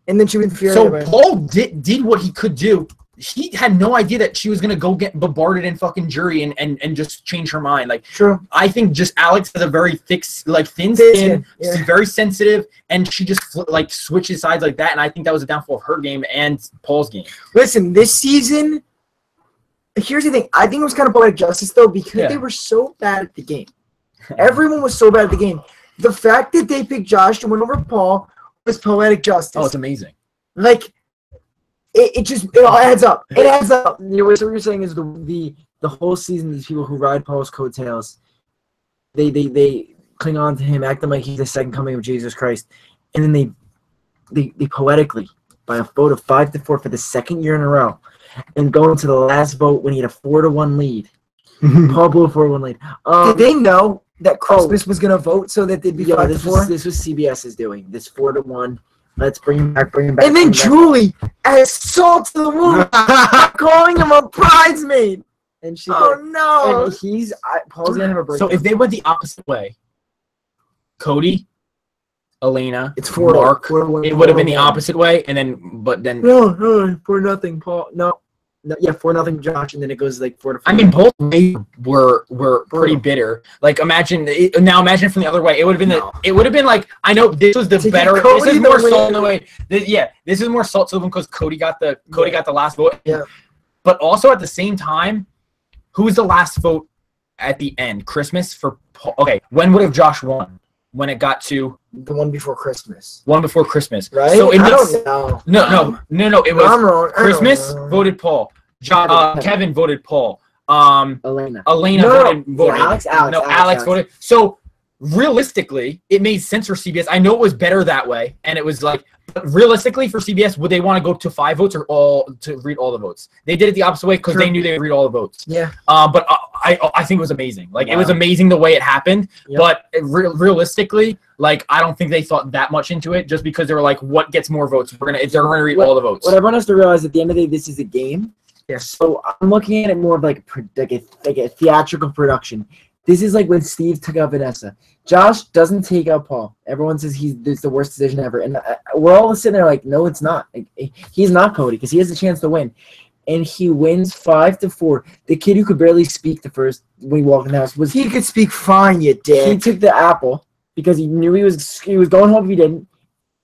And then she was infuriated. So Paul did what he could do. He had no idea that she was going to go get bombarded in fucking jury and just change her mind. Like, true. I think just Alex has a very thin skin. She's very sensitive, and she just switches sides like that. And I think that was a downfall of her game and Paul's game. Listen, this season, here's the thing. I think it was kind of poetic justice, though, because they were so bad at the game. Everyone was so bad at the game. The fact that they picked Josh to win over Paul was poetic justice. Oh, it's amazing. Like, it all adds up. It adds up. So what you're saying is the whole season, these people who ride Paul's coattails, they cling on to him, acting like he's the second coming of Jesus Christ, and then they poetically, by a vote of 5-4 for the second year in a row, and go into the last vote when he had a 4-1 lead. Paul blew a 4-1 lead. Did they know that Christmas was going to vote so that they'd be 5-4? This was CBS's doing. This 4-1. Let's bring him back. And then Julie adds salt to the wound, calling him a bridesmaid. And she no! And Paul's gonna have a breakdown. So if they went the opposite way, Cody, Elena, it's Mark, it would have been the opposite way, and then no, 4-0, Paul. No, 4-0, Josh, and then it goes like 4-4. I mean, both ways were pretty bitter. Like, imagine from the other way. It would have been like, I know this was the better. This is more salt in the way. This is more salt to them because Cody got the last vote. Yeah. But also at the same time, who was the last vote at the end? Christmas for Paul. Okay, when would have Josh won? When it got to the one before Christmas. One before Christmas, right? So I don't know. No. It was I'm wrong. Christmas voted Paul. Kevin voted Paul. Elena voted. Alex voted. voted. So realistically, it made sense for CBS. I know it was better that way, and it was like, but realistically for CBS, would they want to go to 5 votes or to read all the votes? They did it the opposite way because they knew they would read all the votes. Yeah. But I think it was amazing. Like, it was amazing the way it happened. Yep. But realistically, like, I don't think they thought that much into it just because they were like, what gets more votes? They're gonna read all the votes. What everyone has to realize at the end of the day, this is a game. Yeah. So I'm looking at it more of like a theatrical production. This is like when Steve took out Vanessa. Josh doesn't take out Paul. Everyone says it's the worst decision ever. And we're all sitting there like, no, it's not. Like, he's not Cody because he has a chance to win. And he wins 5-4. The kid who could barely speak the first when he walked in the house he could speak fine, you dick. He took the apple because he knew he was going home if he didn't.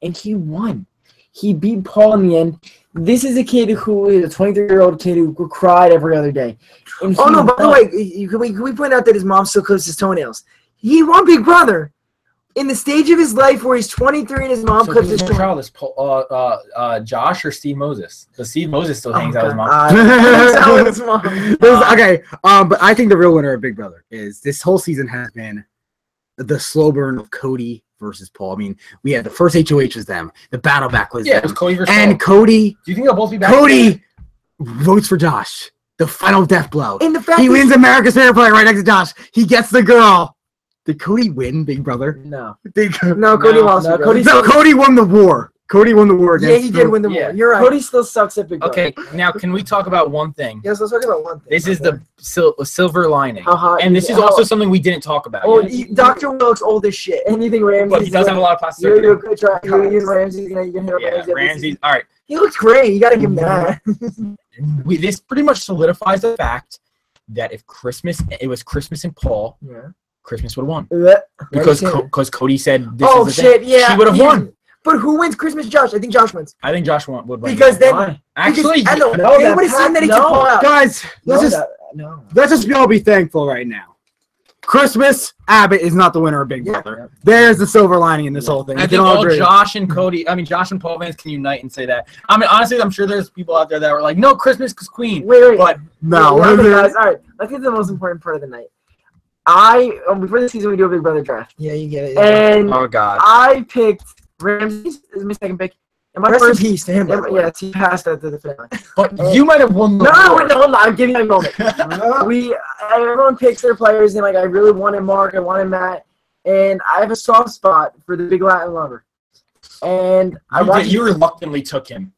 And he won. He beat Paul in the end. This is a kid who is a 23-year-old kid who cried every other day. By the way, can we point out that his mom still clips his toenails? He won Big Brother. In the stage of his life where he's 23 and his mom clips his toenails. Josh or Steve Moses? Because Steve Moses still hangs out with his mom. Okay, but I think the real winner of Big Brother is this whole season has been the slow burn of Cody versus Paul. I mean, we had the first HOH was them. The battle back was them. It was Cody versus and Paul. Cody. Do you think they'll both be back? Cody votes for Josh. The final death blow. And the fact he wins America's Favorite Player right next to Josh. He gets the girl. Did Cody win Big Brother? No. Cody lost. Cody won the war. Cody won the war. Yeah, he did win the war. You're right. Cody still sucks at Big Brother. Okay, now can we talk about one thing? Yes, let's talk about one thing. This is the silver lining. And this is also something we didn't talk about. Dr. Will looks old as shit. Anything Ramsey. But he does have a lot of plastic surgery. You're a good try. Ramsey's going to hit Ramsey. All right. He looks great. You got to give him that. This pretty much solidifies the fact that if it was Christmas and Paul, Christmas would have won. Because Cody said this is the thing. Yeah. She would have won. But who wins Christmas, Josh? I think Josh wins. I think Josh would win. Because then, actually, everybody's saying that he took Paul out. Guys, let's just all be thankful right now. Christmas, Abbott is not the winner of Big Brother. There's the silver lining in this whole thing. I think all Josh and Paul fans can unite and say that. I mean, honestly, I'm sure there's people out there that were like, no, Christmas is Queen. Wait. But no. Guys, all right, let's get to the most important part of the night. Before the season, we do a Big Brother draft. Yeah, you get it. And oh, God. I picked Ramsey as my second pick. And my first piece to him. Yes, he passed that to the family. But you might have won the hold on. I'm giving you a moment. Everyone picks their players, and like I really wanted Mark, I wanted Matt, and I have a soft spot for the big Latin lover. And you reluctantly took him.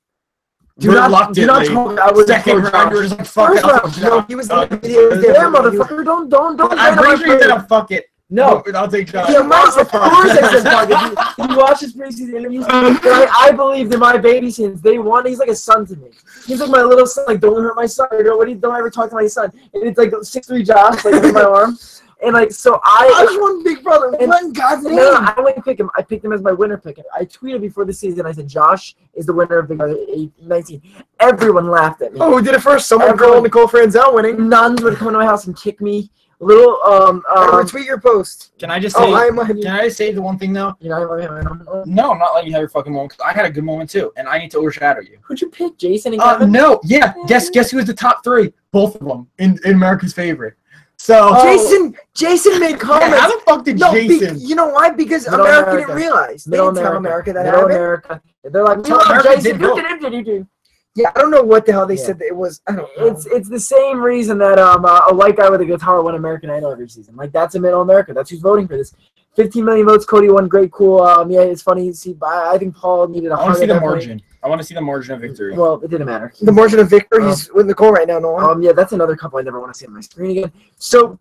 Do not talk. I was second round. You were just like, fuck it. No, he was like, yeah, motherfucker. Don't. I'm pretty sure you said, fuck it. No, I'll take Josh. Yeah, of course I said fuck it. If you watch his preseason interviews, I believe they're my baby sins. He's like a son to me. He's like my little son. Like, don't hurt my son. Don't ever talk to my son. And it's like 6'3" Josh, like in my arm. And like, so I just won Big Brother. What in God's name? No, I wouldn't pick him. I picked him as my winner pick. I tweeted before the season. I said Josh is the winner of Big Brother 19. Everyone laughed at me. Oh, who did it first? Someone called Nicole Franzel winning. Nuns would come to my house and kick me. Retweet your post. Can I just say? Can I say the one thing though? No, I'm not letting you have your fucking moment because I had a good moment too, and I need to overshadow you. Who'd you pick, Jason and Kevin? No, yeah. Guess who was the top three? Both of them in America's favorite. So Jason made comments. Yeah, how the fuck did Jason? You know why? Because America didn't realize. They didn't tell America that happened. America. They're like, Jason. Yeah, I don't know what the hell they said that it was. I don't know. It's the same reason that a white guy with a guitar won American Idol every season. Like, that's in Middle America. That's who's voting for this. 15 million votes. Cody won. Great, cool. Yeah, it's funny. See, I think Paul needed a. I want to see the margin. I want to see the margin of victory. Well, it didn't matter. The margin of victory. He's with Nicole right now. No. Yeah, that's another couple I never want to see on my screen again. So,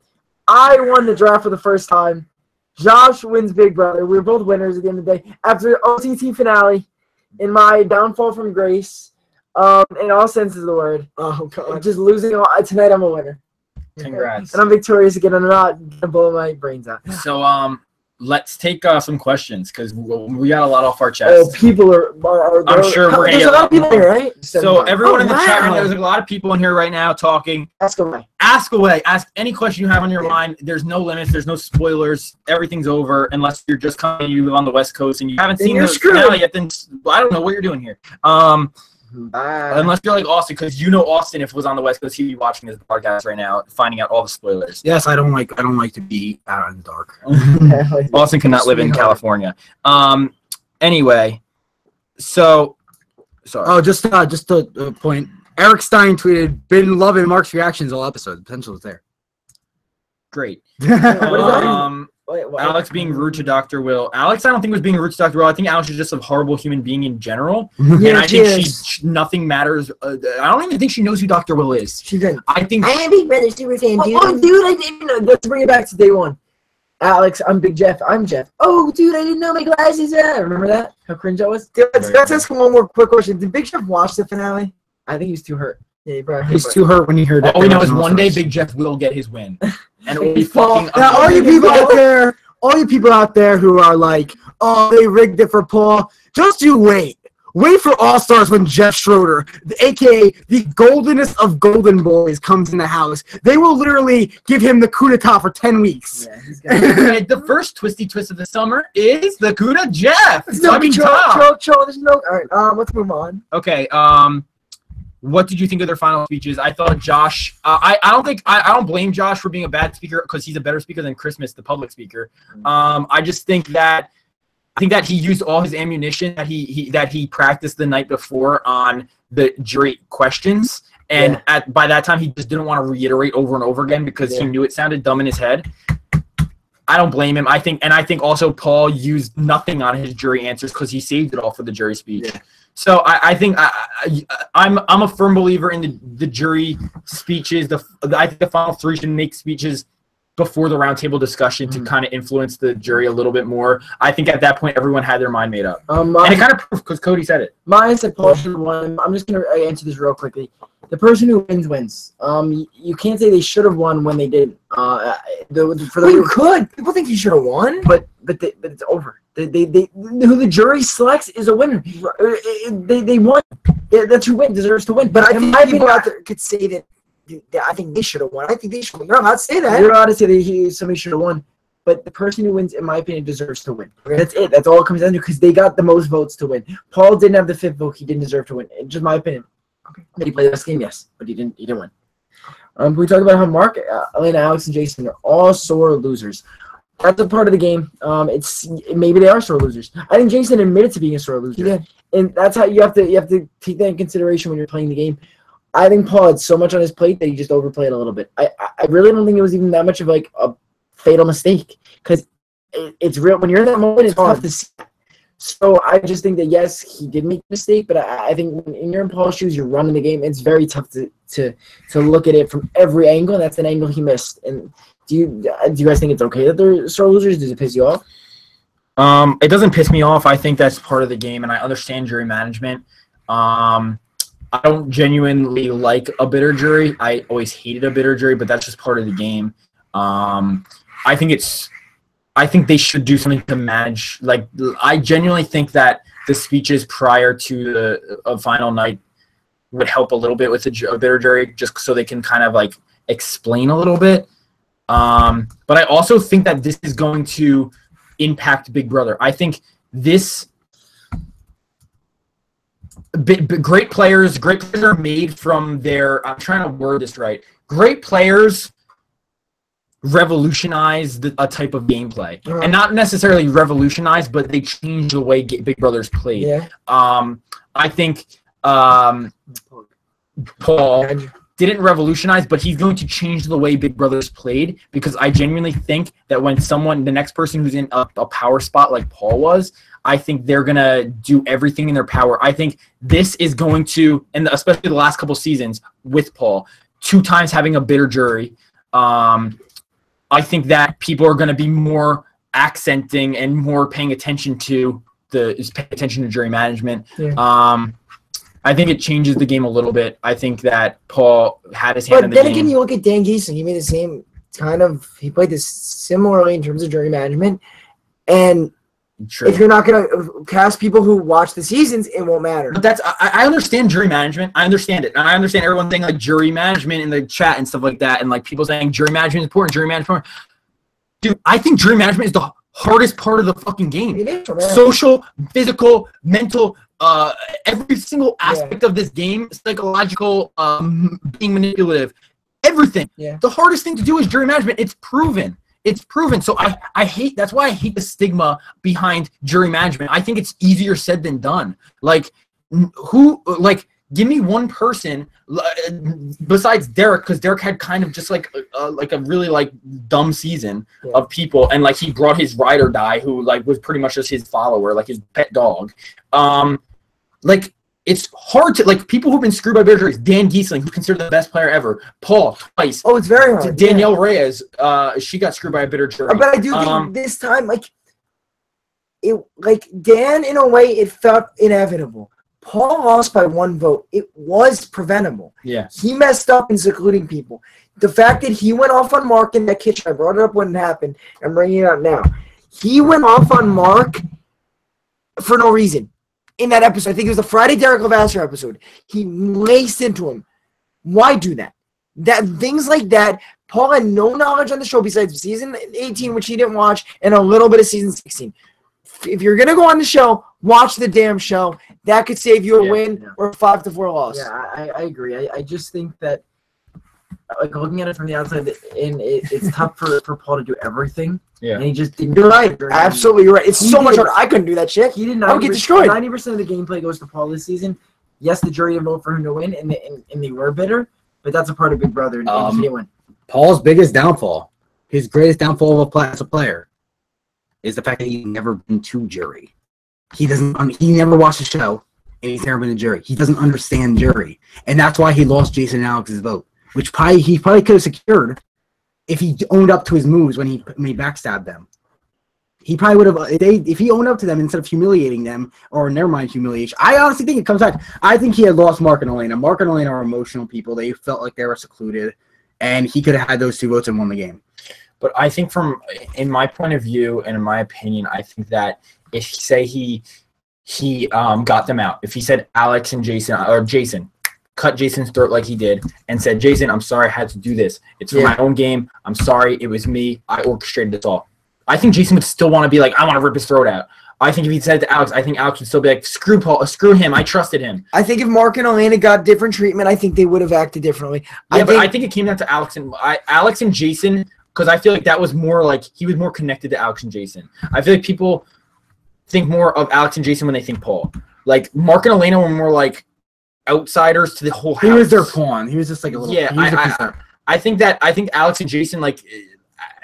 I won the draft for the first time. Josh wins Big Brother. We were both winners at the end of the day. After the OTT finale, in my downfall from grace. In all senses of the word. Oh, God. Just losing tonight, I'm a winner. Congrats. And I'm victorious again. I'm not gonna blow my brains out. So, let's take some questions because we got a lot off our chest. Oh, people are I'm sure we're gonna get a lot of people here, right? So everyone in the chat right now, there's a lot of people in here right now talking. Ask away. Ask away. Ask any question you have on your mind. There's no limits. There's no spoilers. Everything's over unless you're just coming. You live on the West Coast and you haven't seen the finale yet. Then I don't know what you're doing here. Unless you're like Austin, because you know Austin, if it was on the West Coast, he'd be watching this podcast right now, finding out all the spoilers. Yes, I don't like to be out in the dark. Austin cannot live in California. Anyway, so sorry. Oh, just a point. Eric Stein tweeted, "Been loving Mark's reactions all episode. The potential is there." Great. Alex being rude to Dr. Will. Alex, I don't think was being rude to Dr. Will. I think Alex is just a horrible human being in general. And I think nothing matters. I don't even think she knows who Dr. Will is. She didn't. I am Big Brother super fan, dude. Oh, dude, I didn't know. Let's bring it back to day one. Alex, I'm Big Jeff. I'm Jeff. Oh, dude, I didn't know my glasses. Remember that? How cringe that was? Let's ask one more quick question. Did Big Jeff watch the finale? I think he was too hurt. Yeah, he's too hurt when he heard that. All we know is one day Big Jeff will get his win. And it will be fucking now, all you people out there who are like, oh, they rigged it for Paul, just you wait. Wait for All-Stars when Jeff Schroeder, a.k.a. the goldenest of golden boys, comes in the house. They will literally give him the coup d'etat for 10 weeks. Yeah, the first twisty twist of the summer is the coup de Jeff. There's no, all right, let's move on. Okay, what did you think of their final speeches? I thought Josh. I don't blame Josh for being a bad speaker because he's a better speaker than Christmas, the public speaker. I just think that he used all his ammunition that he practiced the night before on the jury questions, and by that time he just didn't want to reiterate over and over again because he knew it sounded dumb in his head. I don't blame him. I think also Paul used nothing on his jury answers because he saved it all for the jury speech. Yeah. So I think I'm a firm believer in the jury speeches. I think the final three should make speeches before the roundtable discussion to kind of influence the jury a little bit more. I think at that point everyone had their mind made up, and it kind of proved because Cody said it. Mine said Paul should have won. I'm just gonna answer this real quickly. The person who wins. You can't say they should have won when they didn't. You could. People think he should have won, but it's over. Who the jury selects is a winner. They won. That's who deserves to win. But I think people out there could say that I think they should have won. I think they should have won. You're allowed to say that. You're allowed to say that somebody should have won. But the person who wins, in my opinion, deserves to win. That's it. That's all it comes down to because they got the most votes to win. Paul didn't have the 5th vote. He didn't deserve to win. It's just my opinion. Okay. Did he play the best game? Yes. But he didn't win. We talk about how Mark, Elena, Alex, and Jason are all sore losers. That's a part of the game. Maybe they are sore losers. I think Jason admitted to being a sore loser. Yeah. And that's how you have to take that in consideration when you're playing the game. I think Paul had so much on his plate that he just overplayed a little bit. I really don't think it was even that much of like a fatal mistake because it's real. When you're in that moment, it's tough to see. So I just think that, yes, he did make a mistake, but I think when you're in Paul's shoes, you're running the game. It's very tough to look at it from every angle. That's an angle he missed. And do you guys think it's okay that they're sore losers? Does it piss you off? It doesn't piss me off. I think that's part of the game, and I understand jury management. I don't genuinely like a bitter jury. I always hated a bitter jury, but that's just part of the game. I think they should do something to manage. Like, I genuinely think that the speeches prior to the final night would help a little bit with a bitter jury, just so they can kind of like explain a little bit. But I also think that this is going to impact Big Brother. I think this great players are made from their. I'm trying to word this right. Great players revolutionize a type of gameplay, and not necessarily revolutionize, but they change the way Big Brother's played. Yeah. I think Paul didn't revolutionize, but he's going to change the way Big Brother's played, because I genuinely think that when the next person who's in a power spot like Paul was, I think they're going to do everything in their power. I think this is going to, and especially the last couple seasons with Paul, 2 times having a bitter jury, I think that people are going to be more accenting and more paying attention to jury management. Yeah. I think it changes the game a little bit. I think that Paul had his hand in the game. But then again, you look at Dan Gieson. He made the same he played this similarly in terms of jury management. And True. If you're not going to cast people who watch the seasons, it won't matter. But I understand jury management. I understand it. And I understand everyone saying like jury management in the chat and stuff like that. And like people saying jury management is important, jury management. Dude, I think jury management is the hardest part of the fucking game. It is, man. Social, physical, mental, every single aspect of this game, psychological, being manipulative, everything. Yeah. The hardest thing to do is jury management. It's proven. It's proven. So that's why I hate the stigma behind jury management. I think it's easier said than done. Give me one person besides Derek, because Derek had kind of just like a really like dumb season of people, and like he brought his ride or die who like was pretty much just his follower, like his pet dog. It's hard to like people who've been screwed by bitter juries. Dan Gieseling, who's considered the best player ever. Paul twice. Oh, it's very hard. Danielle Reyes, she got screwed by a bitter jury. But I do think this time, Dan, in a way, it felt inevitable. Paul lost by 1 vote. It was preventable. Yeah. He messed up in secluding people. The fact that he went off on Mark in that kitchen, I brought it up when it happened. I'm bringing it up now. He went off on Mark for no reason. In that episode, I think it was the Friday Derek Levasseur episode. He laced into him. Why do that? Things like that. Paul had no knowledge on the show besides season 18, which he didn't watch, and a little bit of season 16. If you're gonna go on the show, watch the damn show. That could save you a win or a 5-4 loss. Yeah, I agree. I just think that, like, looking at it from the outside, it's tough for Paul to do everything. Yeah. And he just didn't. You're right. Absolutely, you're right. It's so much harder. I couldn't do that shit. He didn't. I would get destroyed. 90% of the gameplay goes to Paul this season. Yes, the jury didn't vote for him to win, and they were bitter, but that's a part of Big Brother, and he didn't win. Paul's biggest downfall, his greatest downfall as a player, is the fact that he's never been to jury. He never watched the show, and he's never been to jury. He doesn't understand jury, and that's why he lost Jason and Alex's vote, which he probably could have secured if he owned up to his moves when he backstabbed them. He probably would have, if he owned up to them instead of humiliating them, or never mind humiliation. I honestly think it comes back. I think he had lost Mark and Elena. Mark and Elena are emotional people. They felt like they were secluded, and he could have had those 2 votes and won the game. But I think in my point of view and in my opinion, I think that if say he got them out, if he said Alex and Jason, or Jason, cut Jason's throat like he did and said, Jason, I'm sorry I had to do this. It's for my own game. I'm sorry. It was me. I orchestrated this all. I think Jason would still want to be like, I want to rip his throat out. I think if he said it to Alex, I think Alex would still be like, screw Paul, screw him. I trusted him. I think if Mark and Elena got different treatment, I think they would have acted differently. Yeah, but I think it came down to Alex and Jason, because I feel like that was more like he was more connected to Alex and Jason. I feel like people think more of Alex and Jason when they think Paul. Like Mark and Elena were more like outsiders to the whole house. He was their pawn. He was just like a little. Yeah, I think Alex and Jason, like,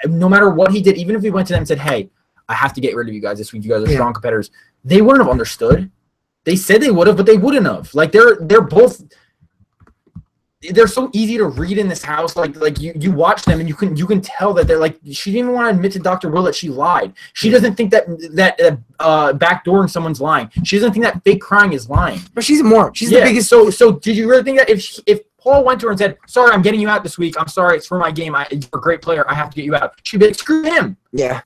no matter what he did, even if he went to them and said, "Hey, I have to get rid of you guys this week. You guys are strong competitors," they wouldn't have understood. They said they would have, but they wouldn't have. Like they're both. They're so easy to read in this house. Like you watch them and you can tell that they're like, she didn't even want to admit to Dr. Will that she lied. She doesn't think that backdooring someone's lying. She doesn't think that fake crying is lying. But she's the biggest. So did you really think that if Paul went to her and said, sorry, I'm getting you out this week. I'm sorry, it's for my game. You're a great player. I have to get you out. She'd be like, screw him. Yeah.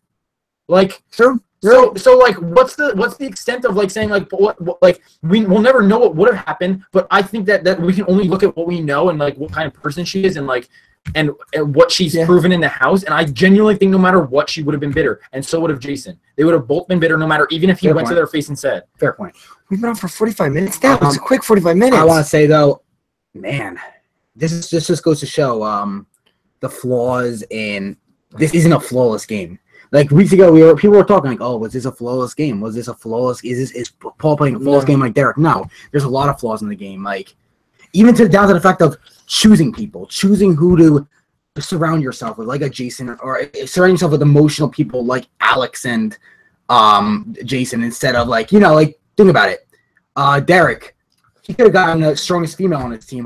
Like, true. So like, what's the extent of like saying like what like we'll never know what would have happened, but I think that we can only look at what we know and like what kind of person she is and like and what she's proven in the house, and I genuinely think no matter what she would have been bitter, and so would have Jason. They would have both been bitter no matter, even if he went to their face and said. Fair point. We've been on for 45 minutes. That was a quick 45 minutes. I want to say though, man, this just goes to show the flaws in this. Isn't a flawless game. Like weeks ago, people were talking like, "Oh, was this a flawless game? Was this a flawless? Is Paul playing a flawless game like Derek?" No, there's a lot of flaws in the game. Like even down to the fact of choosing people, choosing who to surround yourself with, like a Jason, or surrounding yourself with emotional people like Alex and Jason, instead of like think about it. Derek, he could have gotten the strongest female on his team.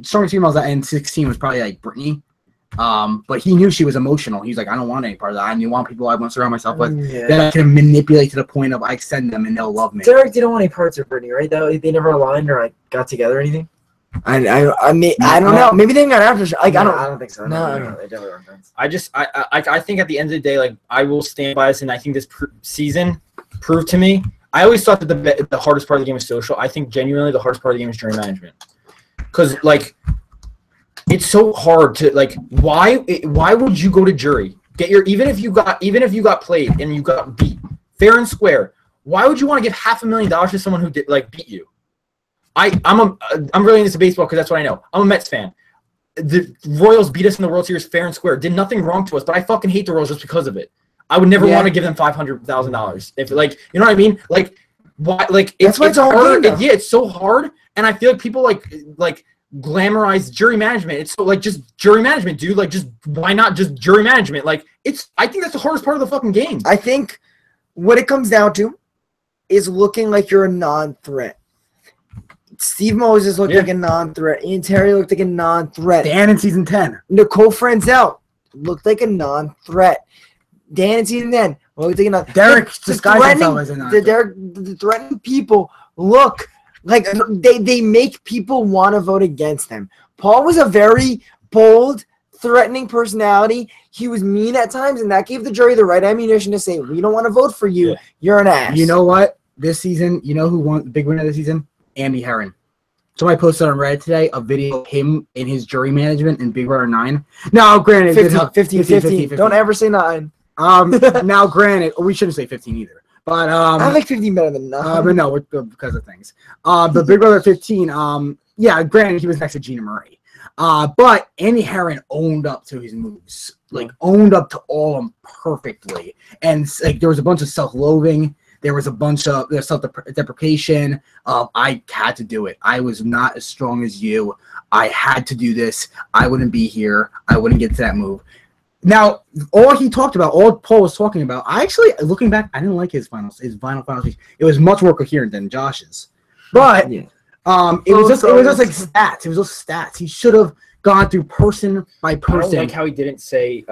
Strongest females at N16 was probably like Brittany. But he knew she was emotional. He's like, I don't want any part of that. I want people I want to surround myself with that I can manipulate to the point of I send them and they'll love me. Derek didn't want any parts of Brittany, right? They never aligned or like got together or anything. I don't know. Maybe they got after. Like I don't think so. No, they definitely weren't friends. I think at the end of the day, like I will stand by this, and I think this season proved to me. I always thought that the hardest part of the game is social. I think genuinely the hardest part of the game is jury management, because like. It's so hard to like. Why would you go to jury? Even if you got played and you got beat fair and square. Why would you want to give $500,000 to someone who beat you? I'm really into baseball because that's what I know. I'm a Mets fan. The Royals beat us in the World Series fair and square. Did nothing wrong to us, but I fucking hate the Royals just because of it. I would never want to give them $500,000 if like you know what I mean. Like why? Like it's hard. It's so hard, and I feel like people like. Glamorize jury management. It's so like just jury management, dude. Like just why not just jury management? Like I think that's the hardest part of the fucking game. I think what it comes down to is looking like you're a non-threat. Steve Moses looked like a non-threat. Ian Terry looked like a non-threat. Dan in season 10. Nicole Franzel looked like a non-threat. Dan in season 10 looked like a non-threat. Derek disguised himself as a non-threat. The threatening people look like they make people want to vote against them. Paul was a very bold, threatening personality. He was mean at times, and that gave the jury the right ammunition to say, we don't want to vote for you. You're an ass. You know what? This season, you know who won the big winner this season? Andy Herron. Somebody posted on Reddit today a video of him in his jury management in Big Brother 9. Now, granted, 15. Don't ever say 9. Now, granted, we shouldn't say 15 either. But I like 15 better than 9. But no, because of things. But Big Brother 15, granted he was next to Gina Marie. But Andy Herron owned up to his moves, owned up to all of them perfectly. And like there was a bunch of self-loathing. There was a bunch of self-deprecation. I had to do it. I was not as strong as you. I had to do this. I wouldn't be here. I wouldn't get to that move. Now, all Paul was talking about, I actually, looking back, I didn't like his final speech. It was much more coherent than Josh's. But it was just like stats. It was just stats. He should have gone through person by person. I don't like how he didn't say,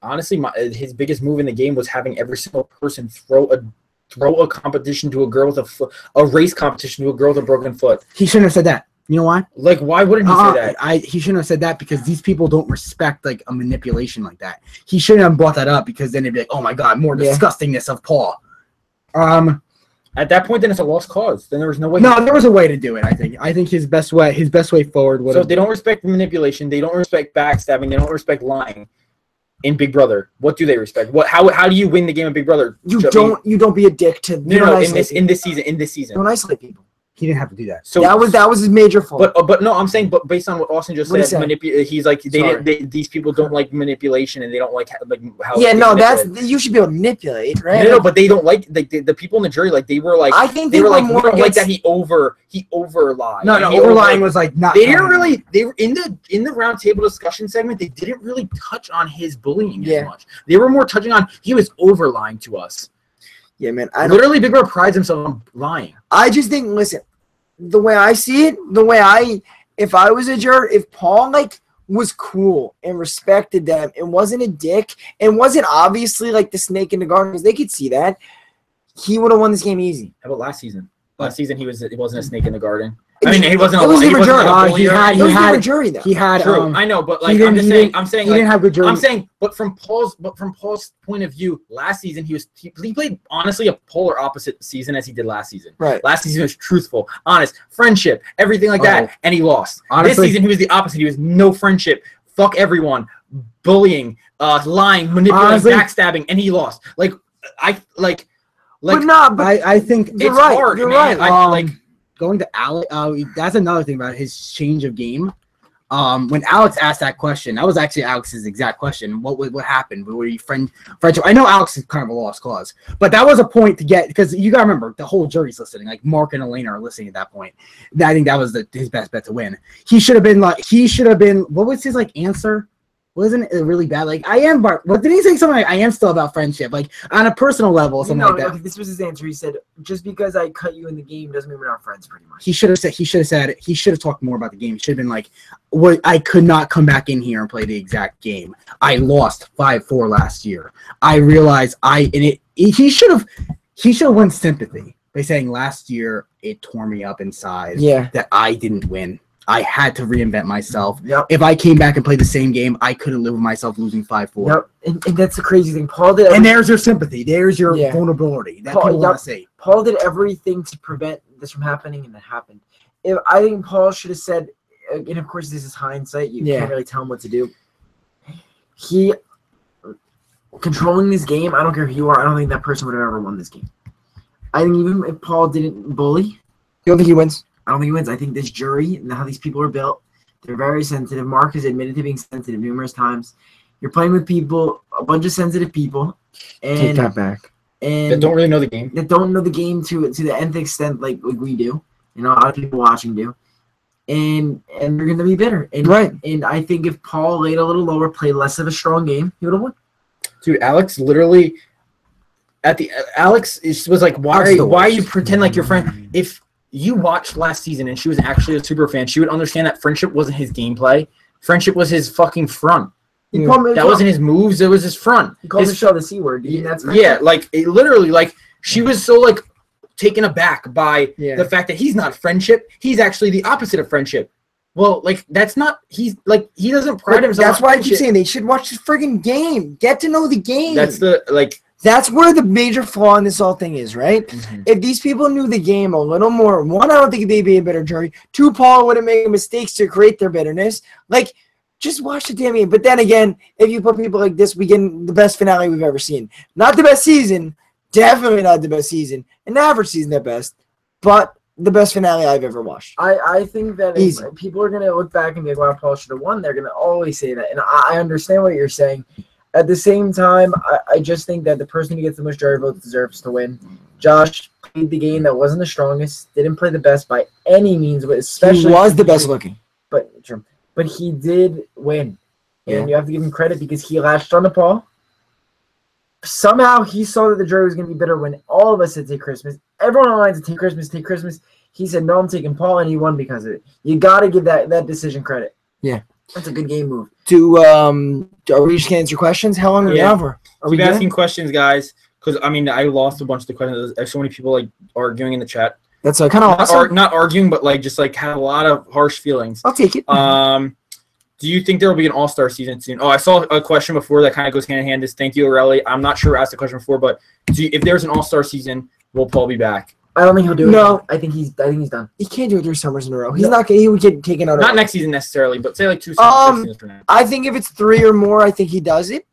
honestly, his biggest move in the game was having every single person throw a competition to a girl with a race competition to a girl with a broken foot. He shouldn't have said that. You know why? Like, why wouldn't he say that? He shouldn't have said that because these people don't respect like a manipulation like that. He shouldn't have brought that up because then they'd be like, "Oh my God, more disgustingness of Paul." At that point, then it's a lost cause. Then there was no way. No, there was a way to do it. I think his best way forward would. So if they don't respect manipulation, they don't respect backstabbing, they don't respect lying. In Big Brother, what do they respect? How do you win the game of Big Brother? You don't be a dick to. No, in this season. Don't isolate people. He didn't have to do that. So that was his major fault. But no, I'm saying, but based on what Austin just said, he's like these people don't like manipulation and they don't like how. Yeah, no, you should be able to manipulate, right? No, but they don't like the people in the jury. Like they were like, I think they were like, more we don't like that he over lied. No, overlying was like not. They didn't really. They were in the round table discussion segment. They didn't really touch on his bullying as much. They were more touching on he was over lying to us. Yeah, man. Literally, Big Brother prides himself on lying. I just think, listen, the way I see it, if I was a juror, if Paul was cool and respected them and wasn't a dick and wasn't obviously like the snake in the garden, because they could see that, he would have won this game easy. How about last season? Last season he wasn't a snake in the garden. I mean, he wasn't. He had a jury though. He had. True. I know, but like I'm saying, he didn't have good jury. I'm saying, but from Paul's point of view, last season he played honestly a polar opposite season as he did last season. Right. Last season was truthful, honest, friendship, everything like that, and he lost. Honestly, this season he was the opposite. He was no friendship, fuck everyone, bullying, lying, manipulating, backstabbing, and he lost. I think you're it's right. hard, You're man. right. Going to Alex, that's another thing about his change of game. When Alex asked that question, that was actually Alex's exact question. What happened? Were you friendship? I know Alex is kind of a lost cause, but that was a point to get, because you gotta remember the whole jury's listening. Like Mark and Elena are listening at that point. I think that was his best bet to win. He should have been. What was his answer? Wasn't it really bad? I am, but didn't he say something like, I am still about friendship, like on a personal level, or something like that? This was his answer. He said, just because I cut you in the game doesn't mean we're not friends, pretty much. He should have talked more about the game. He should have been like, I could not come back in here and play the exact game. I lost 5-4 last year. I realized he should have won sympathy by saying last year it tore me up inside that I didn't win. I had to reinvent myself. Yep. If I came back and played the same game, I couldn't live with myself losing 5-4. Yep. And that's the crazy thing. Paul did. And there's your sympathy. There's your vulnerability. That people want to see. Paul did everything to prevent this from happening, and it happened. I think Paul should have said, and of course this is hindsight. You can't really tell him what to do. He controlling this game. I don't care who you are. I don't think that person would have ever won this game. I think even if Paul didn't bully, you don't think he wins? I don't think he wins. I think this jury and how these people are built, they're very sensitive. Mark has admitted to being sensitive numerous times. You're playing with people, a bunch of sensitive people, and take that back. And that don't really know the game. That don't know the game to the nth extent like we do. A lot of people watching do. And they're gonna be bitter. And And I think if Paul laid a little lower, played less of a strong game, he would have won. Dude, Alex literally was like, why you pretend like your friend? If you watched last season and she was actually a super fan, she would understand that friendship wasn't his gameplay. Friendship was his fucking front. That wasn't his moves. It was his front. He called Michelle the C word. Literally, she was so taken aback by the fact that he's not friendship. He's actually the opposite of friendship. Well, that's not. He doesn't pride himself. That's why I keep saying they should watch the friggin' game. Get to know the game. That's where the major flaw in this whole thing is, right? Mm-hmm. If these people knew the game a little more, one, I don't think they'd be a better jury. Two, Paul wouldn't make mistakes to create their bitterness. Just watch the damn game. But then again, if you put people like this, we get the best finale we've ever seen. Not the best season. Definitely not the best season. An average season at best. But the best finale I've ever watched. I think that if people are going to look back and be like, wow, Paul should have won, they're going to always say that. And I understand what you're saying. At the same time, I just think that the person who gets the most jury votes deserves to win. Josh played the game that wasn't the strongest, didn't play the best by any means, but especially he was the best looking. But he did win, and you have to give him credit because he latched on to Paul. Somehow he saw that the jury was going to be bitter when all of us said take Christmas. Everyone online said take Christmas, take Christmas. He said no, I'm taking Paul, and he won because of it. You got to give that decision credit. Yeah. That's a good game move. Are we just going to answer questions? How long are we on for? Are we asking questions, guys? Because, I lost a bunch of the questions. There's so many people, arguing in the chat. That's kind of awesome. Not arguing, but, have a lot of harsh feelings. I'll take it. Do you think there will be an all-star season soon? Oh, I saw a question before that kind of goes hand-in-hand. Thank you, Aurelie. I'm not sure who asked the question before, but if there's an all-star season, will Paul be back? I don't think he'll do it. No. I think he's done. He can't do it 3 summers in a row. He's not. He would get taken out. Not next season necessarily, but say like 2 seasons from now. I think if it's 3 or more, I think he does it.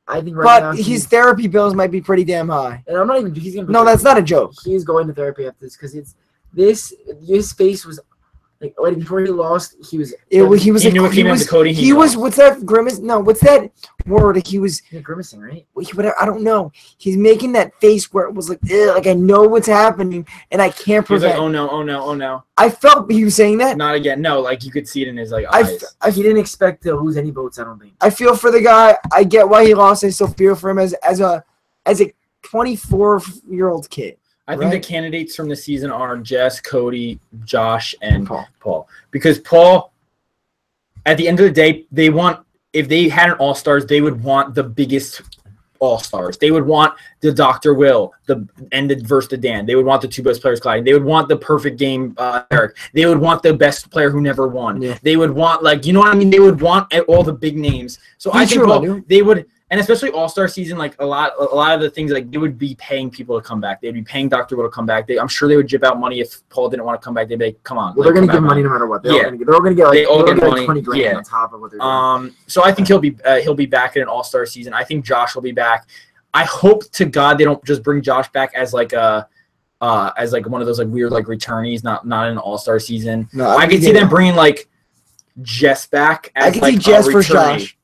I think right now. But his therapy bills might be pretty damn high. And I'm not even. He's gonna. No, that's not a joke. He's going to therapy after this because his face was like before he lost. He was. He knew what came out of Cody. He was. What's that grimace? No, what's that word? He was. He's grimacing, right? I don't know. He's making that face where it was like, like I know what's happening and I can't prevent. Like, oh no, oh no, oh no. I felt he was saying that. Not again. No, like you could see it in his eyes. He didn't expect to lose any votes. I don't think. I feel for the guy. I get why he lost. I still feel for him as a 24-year-old kid. I think the candidates from the season are Jess, Cody, Josh, and Paul. Because Paul, at the end of the day, if they had an All-Stars, they would want the biggest All-Stars. They would want the Dr. Will, versus the Dan. They would want the 2 best players colliding. They would want the perfect game, Eric. They would want the best player who never won. Yeah. They would want, you know what I mean? They would want all the big names. So I think they would. And especially All-Star season, like a lot of the things, like they would be paying people to come back. They'd be paying Dr. Will to come back. I'm sure they would jip out money if Paul didn't want to come back. They'd be like, "Come on." Well, they're going to give money no matter what. They're all going to get like 20 grand on top of what they're doing. So I think he'll be back in an All-Star season. I think Josh will be back. I hope to God they don't just bring Josh back as like one of those like weird like returnees, not in an All-Star season. No, I could see them bringing like Jess back. As, I could see Jess for Josh.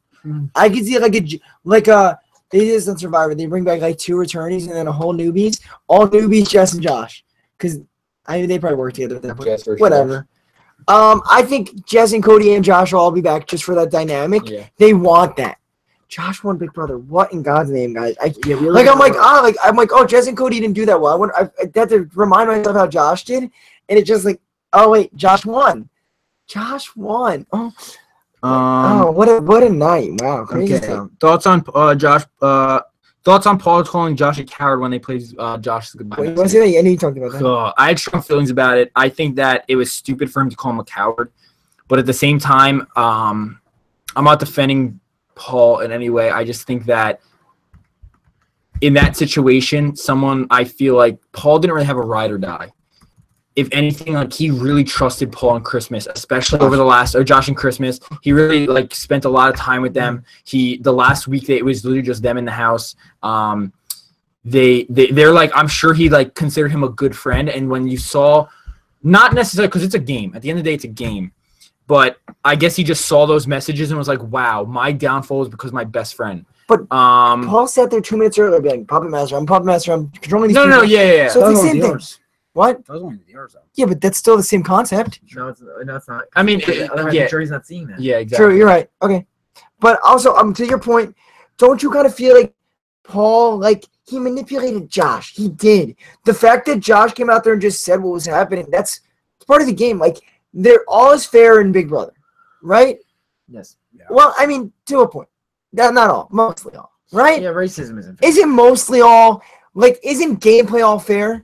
I could see they did this on Survivor. They bring back like 2 returnees and then a whole newbies. All newbies, Jess and Josh. Because they probably work together at that point. Whatever. Sure. I think Jess and Cody and Josh will all be back just for that dynamic. Yeah. They want that. Josh won Big Brother. What in God's name, guys? I'm like, oh, Jess and Cody didn't do that well. I had to remind myself how Josh did, and it's just like, oh wait, Josh won. Josh won. Oh. What a night! Wow, crazy. Okay. Thoughts on Josh? Thoughts on Paul calling Josh a coward when they played Josh's goodbye? Wait, you want to say that? I knew you talked about that. I had strong feelings about it. I think that it was stupid for him to call him a coward, but at the same time, I'm not defending Paul in any way. I just think that in that situation, I feel like Paul didn't really have a ride or die. If anything, like he really trusted Paul on Christmas, especially over Josh and Christmas. He really like spent a lot of time with them. The last week it was literally just them in the house. They're like, I'm sure he like considered him a good friend. And when you saw, not necessarily because it's a game. At the end of the day, it's a game. But I guess he just saw those messages and was like, wow, my downfall is because of my best friend. But Paul sat there 2 minutes earlier being Puppet Master. I'm controlling these people. No, yeah. So it's the same thing. What? That was only the yours, though. Yeah, but that's still the same concept. No, it's not. I mean, the jury's not seeing that. Yeah, exactly. True, you're right. Okay. But also, to your point, don't you kind of feel like Paul, like, he manipulated Josh? He did. The fact that Josh came out there and just said what was happening, that's part of the game. Like, all is fair in Big Brother, right? Yes. Yeah. Well, I mean, to a point. Not all. Mostly all. Right? Yeah, racism isn't fair. Is it mostly all? Like, isn't gameplay all fair?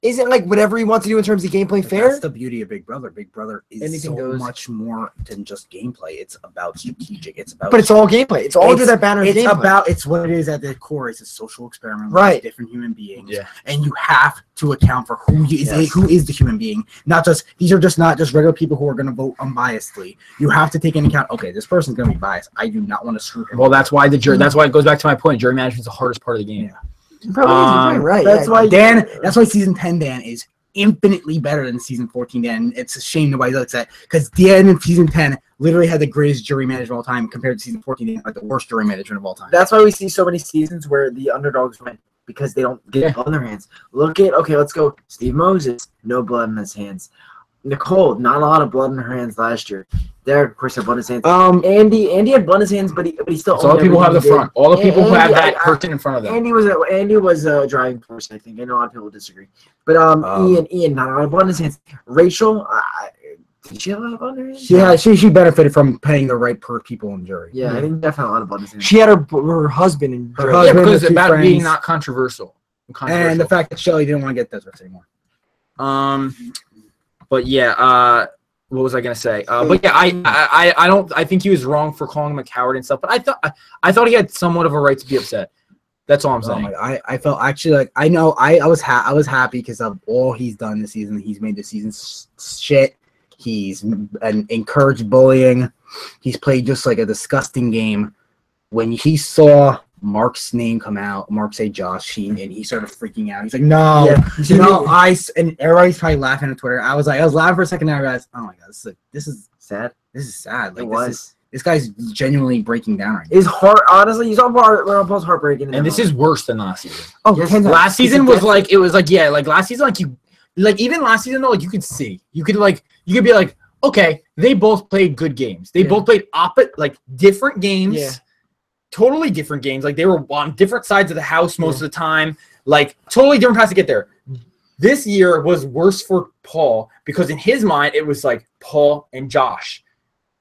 Isn't like whatever you want to do in terms of gameplay fair? That's the beauty of Big Brother. Big Brother is much more than just gameplay. It's about strategic. But it's all gameplay. It's all under that banner of gameplay. It's what it is at the core. It's a social experiment with different human beings. Yeah. And you have to account for who is the human being. These are not just regular people who are going to vote unbiasedly. You have to take into account, okay, this person's going to be biased. I do not want to screw him. Well, that's why that's why it goes back to my point. Jury management is the hardest part of the game. Yeah. You're probably right. That's why season 10 Dan is infinitely better than season 14 Dan. It's a shame nobody looks at because Dan in season 10 literally had the greatest jury management of all time compared to season 14 Dan, like the worst jury management of all time. That's why we see so many seasons where the underdogs win because they don't get blood in their hands. Let's go. Steve Moses, no blood in his hands. Nicole, not a lot of blood in her hands last year. Derek, of course, had blood in his hands. Andy had blood in his hands, but he still. So all the people who have the front. All the people who have that person in front of them. Andy was a driving force, I think. I know a lot of people disagree, but Ian, not a lot of blood in his hands. Rachel, did she have a lot of blood in her hands? Yeah, she benefited from paying the right people in the jury. Yeah, I think definitely a lot of blood in his hands. She had her husband in jury. Yeah, because it's about being not controversial. And the fact that Shelly didn't want to get Desiree anymore. But yeah, what was I gonna say? But yeah, I think he was wrong for calling him a coward and stuff. But I thought he had somewhat of a right to be upset. That's all I'm Oh saying. my, I felt actually like I know I was happy because of all he's done this season. He's made the season shit. He's encouraged bullying. He's played just like a disgusting game. When he saw Mark's name come out, Mark say Josh Sheen, and he started freaking out. He's like, no, and everybody's probably laughing on Twitter. I was laughing for a second. Now I realized, oh my god, this is sad. This is sad. Like, it was. This guy's genuinely breaking down right now. His heart, honestly, you saw Paul's heartbreaking. And this is worse than last season. Oh, last season was like, it was like, yeah, like last season, even last season though, like you could see, you could be like, okay, they both played good games. They both played different games. Yeah. Totally different games. Like they were on different sides of the house most of the time. Like totally different paths to get there. This year was worse for Paul because in his mind it was like Paul and Josh,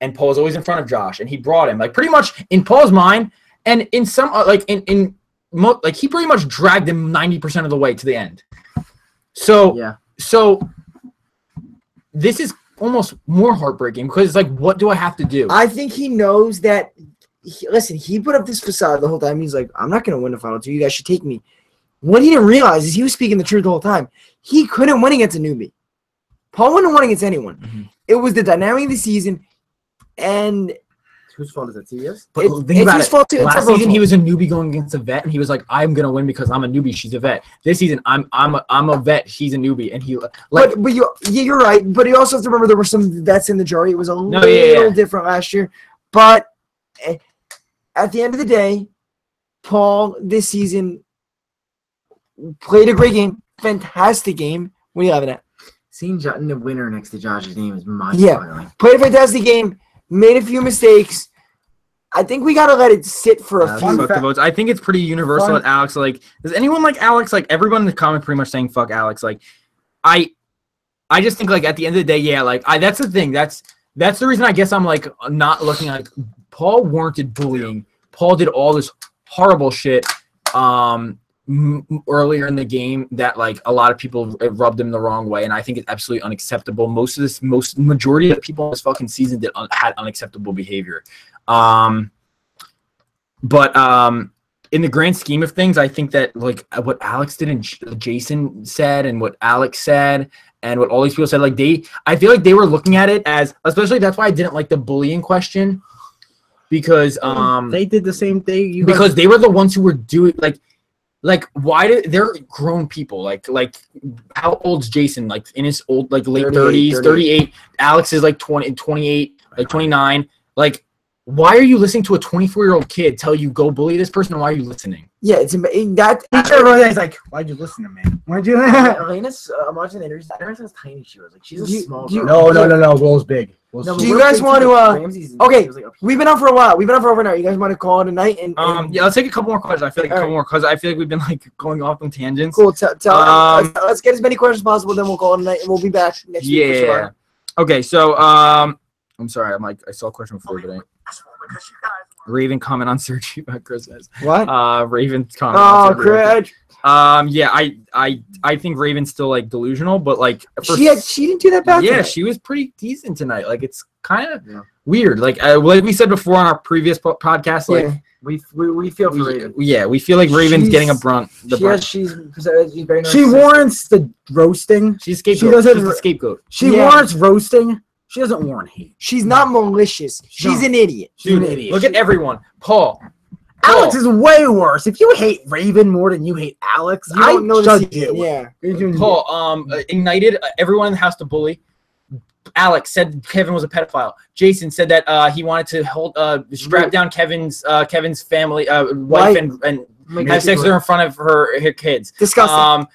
and Paul was always in front of Josh, and he brought him like pretty much in Paul's mind, and in some like he pretty much dragged him 90% of the way to the end. So this is almost more heartbreaking because it's like, what do I have to do? I think he knows that. Listen, he put up this facade the whole time. He's like, I'm not going to win the final two. You guys should take me. What he didn't realize is he was speaking the truth the whole time. He couldn't win against a newbie. Paul wouldn't win against anyone. Mm-hmm. It was the dynamic of the season, and whose fault is that? TVS? But it's his fault too. Last season he was a newbie going against a vet, and he was like, "I'm gonna win because I'm a newbie. She's a vet." This season, I'm a vet. She's a newbie, and he like. But you're right. But you also have to remember there were some vets in the jury. It was a little different last year, but. At the end of the day, Paul this season played a great game, fantastic game. What are you having at? Seeing the winner next to Josh's name is mind-boggling. Yeah, played a fantastic game, made a few mistakes. I think we gotta let it sit for a few. Fuck the votes. I think it's pretty universal at Alex. Like, does anyone like Alex? Like, everyone in the comment pretty much saying fuck Alex. Like, I just think like at the end of the day, yeah. Like, that's the thing. That's the reason I guess I'm like not looking like. Paul warranted bullying. Paul did all this horrible shit earlier in the game that like a lot of people rubbed him the wrong way, and I think it's absolutely unacceptable. Majority of the people in this fucking season had unacceptable behavior. But in the grand scheme of things, I think that like what Alex did and Jason said and what Alex said and what all these people said, like I feel like they were looking at it as, especially that's why I didn't like the bullying question. Because they did the same thing. Because they were the ones who were doing like why did they're grown people like how old's Jason, like in his old like late 30s 38. Alex is like 20 28 like 29. Like why are you listening to a 24-year-old kid tell you go bully this person? Why are you listening? Yeah, it's that. Everybody's like, why'd you listen to me? Why'd you? Elena's I'm watching the interviews. I never said how tiny she was. Like she's a small. No. Will's big. Do you guys want to? Okay, we've been on for a while. We've been on for over an hour. You guys want to call it a night? And yeah, let's take a couple more questions. I feel like a couple more because I feel like we've been like going off on tangents. Cool. Let's get as many questions as possible. Then we'll call it a night, and we'll be back next week. Yeah. Okay. So I'm sorry. I'm like I saw a question before today. Raven comment on Sergi about Chris says. What? Raven comment. Oh, Chris. Yeah, I think Raven's still like delusional, but like she didn't do that bad. Yeah, she was pretty decent tonight. Like it's kind of weird. Like we said before on our previous podcast, like we feel for Raven. Yeah, we feel like Raven's getting a brunt. She's very nice. She warrants the roasting. She's scapegoat. She's the scapegoat. She warrants roasting. She doesn't warrant hate. She's not malicious. She's an idiot. She's an idiot. Look at everyone. Paul. Alex is way worse. If you hate Raven more than you hate Alex, you don't know judge you. Yeah. Paul, ignited everyone in the house to bully. Alex said Kevin was a pedophile. Jason said that he wanted to hold strap down Kevin's family wife and have sex with her in front of her kids. Disgusting.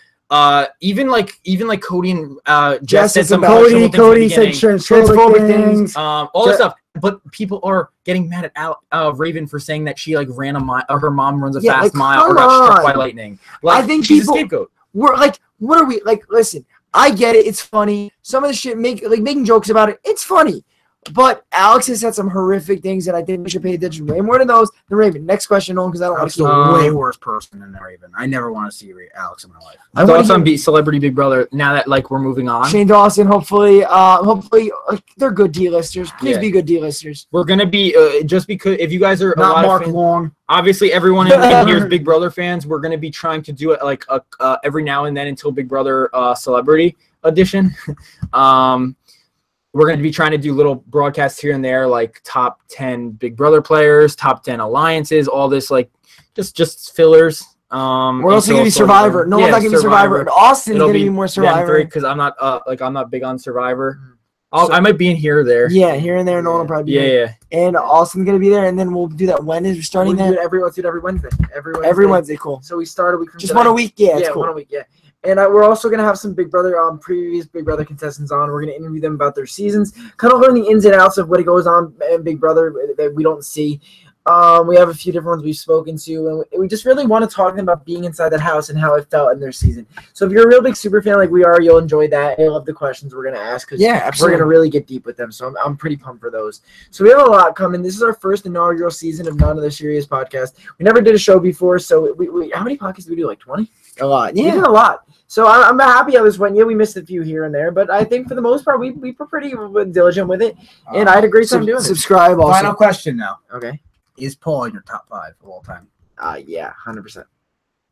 Even like Cody and Jess said some Cody said transphobic things. All this stuff. But people are getting mad at Raven for saying that she like ran a mile, or her mom runs a fast mile, or got struck by lightning. Like, I think she's people, a scapegoat. We're like, what are we like? Listen, I get it. It's funny. Some of the shit making jokes about it. It's funny. But Alex has said some horrific things that I think we should pay attention to. Way more to those than Raven. Next question, Nolan, because I don't want Alex to is keep a way worse person than Raven. I never want to see Alex in my life. Thoughts on Celebrity Big Brother now that like we're moving on? Shane Dawson, hopefully they're good D-listers. Please be good D-listers. We're gonna be just because if you guys are Not Mark Long. Obviously, everyone in here is Big Brother fans. We're gonna be trying to do it like every now and then until Big Brother Celebrity Edition. We're going to be trying to do little broadcasts here and there, like top 10 Big Brother players, top 10 alliances, all this, like just fillers. We're also going to be Survivor. No one's not going to be Survivor. And Austin's going to be more Survivor. Because I'm not big on Survivor. I might be in here or there. Yeah, here and there. Nolan will probably be there. And Austin's going to be there, and then we'll do that when is we're starting that? Every Wednesday. Every Wednesday, cool. So we start a week from just today. 1 a week, yeah, cool. 1 a week, yeah. And we're also going to have some Big Brother previous Big Brother contestants on. We're going to interview them about their seasons, kind of learn the ins and outs of what goes on in Big Brother that we don't see. We have a few different ones we've spoken to, and we just really want to talk to them about being inside that house and how it felt in their season. So if you're a real big super fan like we are, you'll enjoy that. You'll love the questions we're going to ask because we're going to really get deep with them. So I'm pretty pumped for those. So we have a lot coming. This is our first inaugural season of None of the Serious podcast. We never did a show before, so we how many podcasts did we do? Like 20? A lot. Yeah, we did a lot. So I'm happy how this went. Yeah, we missed a few here and there, but I think for the most part we were pretty diligent with it, and I had a great time doing it. Subscribe also. Final question now. Okay. Is Paul in your top 5 of all time? Yeah, 100%.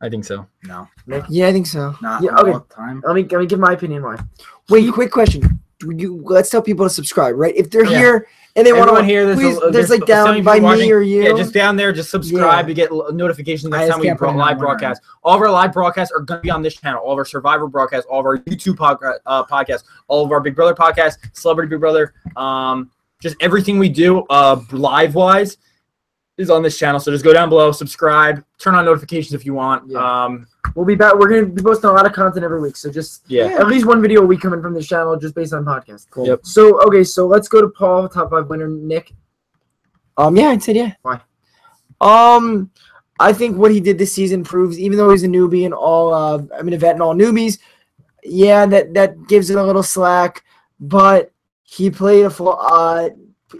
I think so. No. Yeah, I think so. Not all time. Let me give my opinion why. Wait, quick question. Let's tell people to subscribe, right? If they're here and they want to hear, there's like down by me or you. Yeah, just down there, just subscribe to get notifications next time we live broadcast. All of our live broadcasts are going to be on this channel. All of our Survivor broadcasts, all of our YouTube podcasts, all of our Big Brother podcasts, Celebrity Big Brother, just everything we do live-wise is on this channel. So just go down below, subscribe, turn on notifications if you want. Yeah. We'll be back. We're going to be posting a lot of content every week. So just at least one video a week coming from this channel just based on podcast. Cool. Yep. So, okay, so let's go to Paul, top 5 winner, Nick. Yeah, I'd say yeah. Why? I think what he did this season proves, even though he's a newbie and all, a vet and all newbies, that gives it a little slack. But he played a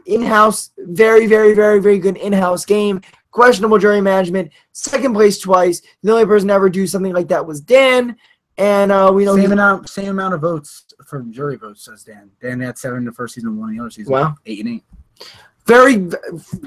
in-house, very, very, very, very good in-house game. Questionable jury management. Second place twice. The only person to ever do something like that was Dan. And we know same amount of votes from jury votes, says Dan. Dan had 7 in the first season, 1 in the other season. Wow. 8 and 8.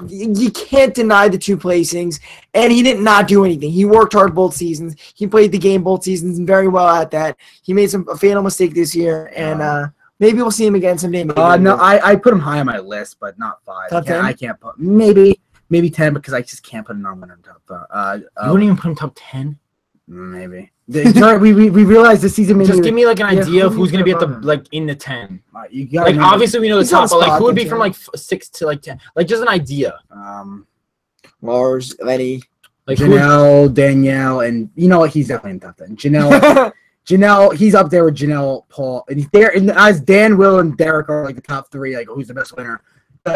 You can't deny the 2 placings, and he did not do anything. He worked hard both seasons. He played the game both seasons and very well at that. He made a fatal mistake this year, and maybe we'll see him again someday. No, I put him high on my list, but not 5. Top 10? I can't put maybe 10 because I just can't put a non-winner in top 5. You wouldn't even put him top 10? Maybe. we realized this season. Just give me like an idea of who's gonna be at the in the 10. Obviously we know the top, but like who would be from like 6 to like 10? Like just an idea. Lars, Lenny, like Janelle, Danielle, and you know what? He's definitely in the top 10. Janelle, he's up there with Janelle, Paul, and he's there. And as Dan, Will, and Derek are like the top 3, like who's the best winner.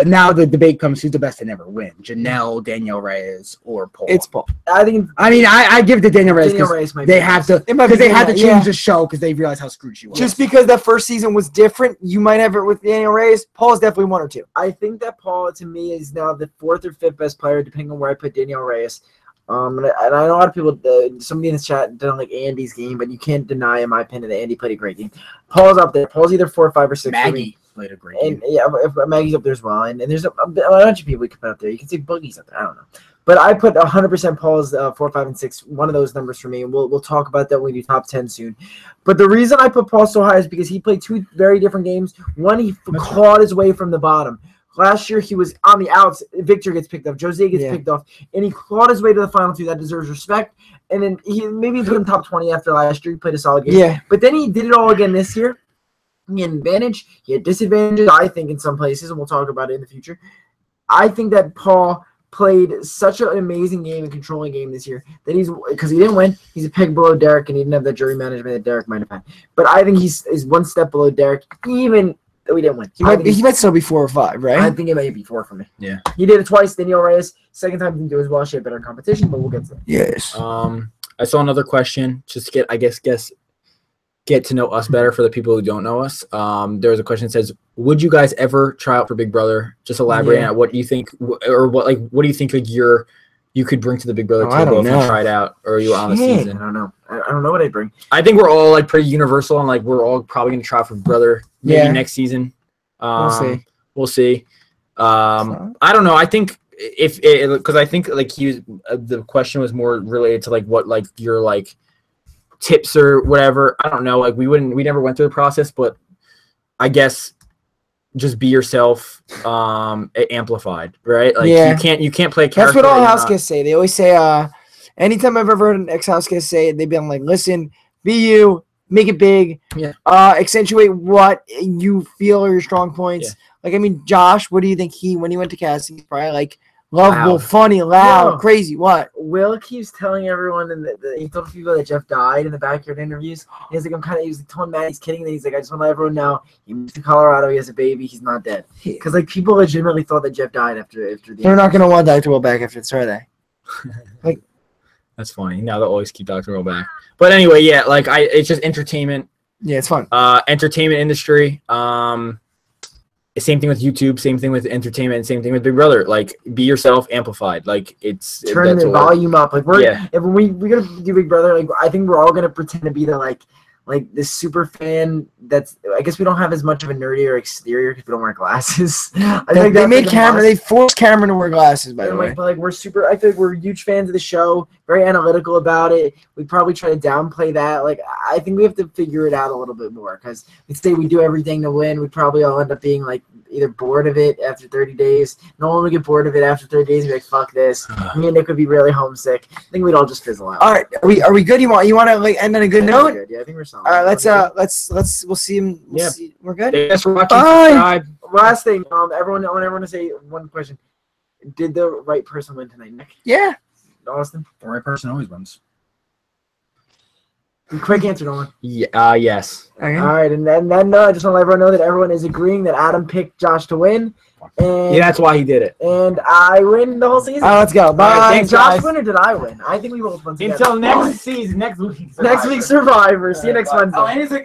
Now the debate comes: who's the best to never win? Janelle, Danielle Reyes, or Paul? It's Paul. I give it to Danielle Reyes because they had to change the show because they realized how screwed she was. Just because that first season was different, you might have it with Danielle Reyes. Paul's definitely 1 or 2. I think that Paul, to me, is now the 4th or 5th best player, depending on where I put Danielle Reyes. And I know a lot of people, somebody in the chat didn't like Andy's game, but you can't deny, in my opinion, that Andy played a great game. Paul's up there. Paul's either 4, 5, or 6. Maggie played a great game. Yeah, if Maggie's up there as well. And there's a bunch of people we could put up there. You can say Boogie's up there. I don't know. But I put 100% Paul's 4, 5, and 6, one of those numbers for me. And we'll talk about that when we do top 10 soon. But the reason I put Paul so high is because he played 2 very different games. One, he clawed his way from the bottom. Last year, he was on the outs. Victor gets picked up. Jose gets picked off. And he clawed his way to the final 2. That deserves respect. And then he maybe put him top 20 after last year. He played a solid game. Yeah. But then he did it all again this year. He had advantage. He had disadvantages, I think, in some places. And we'll talk about it in the future. I think that Paul played such an amazing game and controlling game this year that because he didn't win, he's a peg below Derek, and he didn't have the jury management that Derek might have had. But I think he's 1 step below Derek, even though he didn't win. He might still be 4 or 5, right? I think it might be 4 for me. Yeah. He did it twice. Danielle Reyes, second time didn't do as well. She had better competition, but we'll get to that. Yes. I saw another question just to get to know us better for the people who don't know us. There was a question that says, would you guys ever try out for Big Brother? Just elaborate on what you think, or what do you think you could bring to the Big Brother table if you tried out, or are you on the season? I don't know. I don't know what I'd bring. I think we're all like pretty universal, and like we're all probably gonna try out for Big Brother maybe next season. We'll see. I don't know. I think because I think like the question was more related to like what like your like tips or whatever. I don't know. Like we never went through the process, but I guess just be yourself, amplified, right? Like you can't play a character. That's what all house guests say. They always say, anytime I've ever heard an ex-house guest say it, they've been like, listen, be you, make it big, accentuate what you feel are your strong points. Yeah. Like, I mean, Josh, what do you think when he went to casting, he's probably like lovable, funny, loud, crazy. What? Will keeps telling everyone, he told people that Jeff died in the backyard interviews. He's like, he was like, telling Matt he's kidding. And he's like, I just want to let everyone know he moved to Colorado. He has a baby. He's not dead. Because like people legitimately thought that Jeff died after the. They're not gonna want Dr. Will back after this, are they? Like, that's funny. Now they'll always keep Dr. Will back. But anyway, yeah, like it's just entertainment. Yeah, it's fun. Entertainment industry. Same thing with YouTube, same thing with entertainment, and same thing with Big Brother. Like, be yourself, amplified. Like, turn the volume up. Like, if we gotta do Big Brother, like, I think we're all gonna pretend to be the like this super fan. That's, I guess we don't have as much of a nerdier exterior because we don't wear glasses. They forced Cameron to wear glasses, by the way. But like, I feel like we're huge fans of the show, very analytical about it. We probably try to downplay that. Like, I think we have to figure it out a little bit more because we'd say we do everything to win. We'd probably all end up being like either bored of it after 30 days. No one would get bored of it after 30 days and be like, fuck this. Me and Nick would be really homesick. I think we'd all just fizzle out. All right, are we good? You want to like end on a good note? Good. Yeah, I think we're solid. All right, we'll see him. We're good. Thanks for watching. Bye. Last thing, I want everyone to say one question. Did the right person win tonight, Nick? Yeah. Austin? The right person always wins. Quick answer, Nolan. Yeah. Yes. Okay. All right, and then I just want to let everyone know that everyone is agreeing that Adam picked Josh to win. And that's why he did it. And I win the whole season. All right, let's go. Bye. Right, thanks, Josh win or did I win? I think we both won together. Until next season, next week. Next week, Survivor. See you next Wednesday.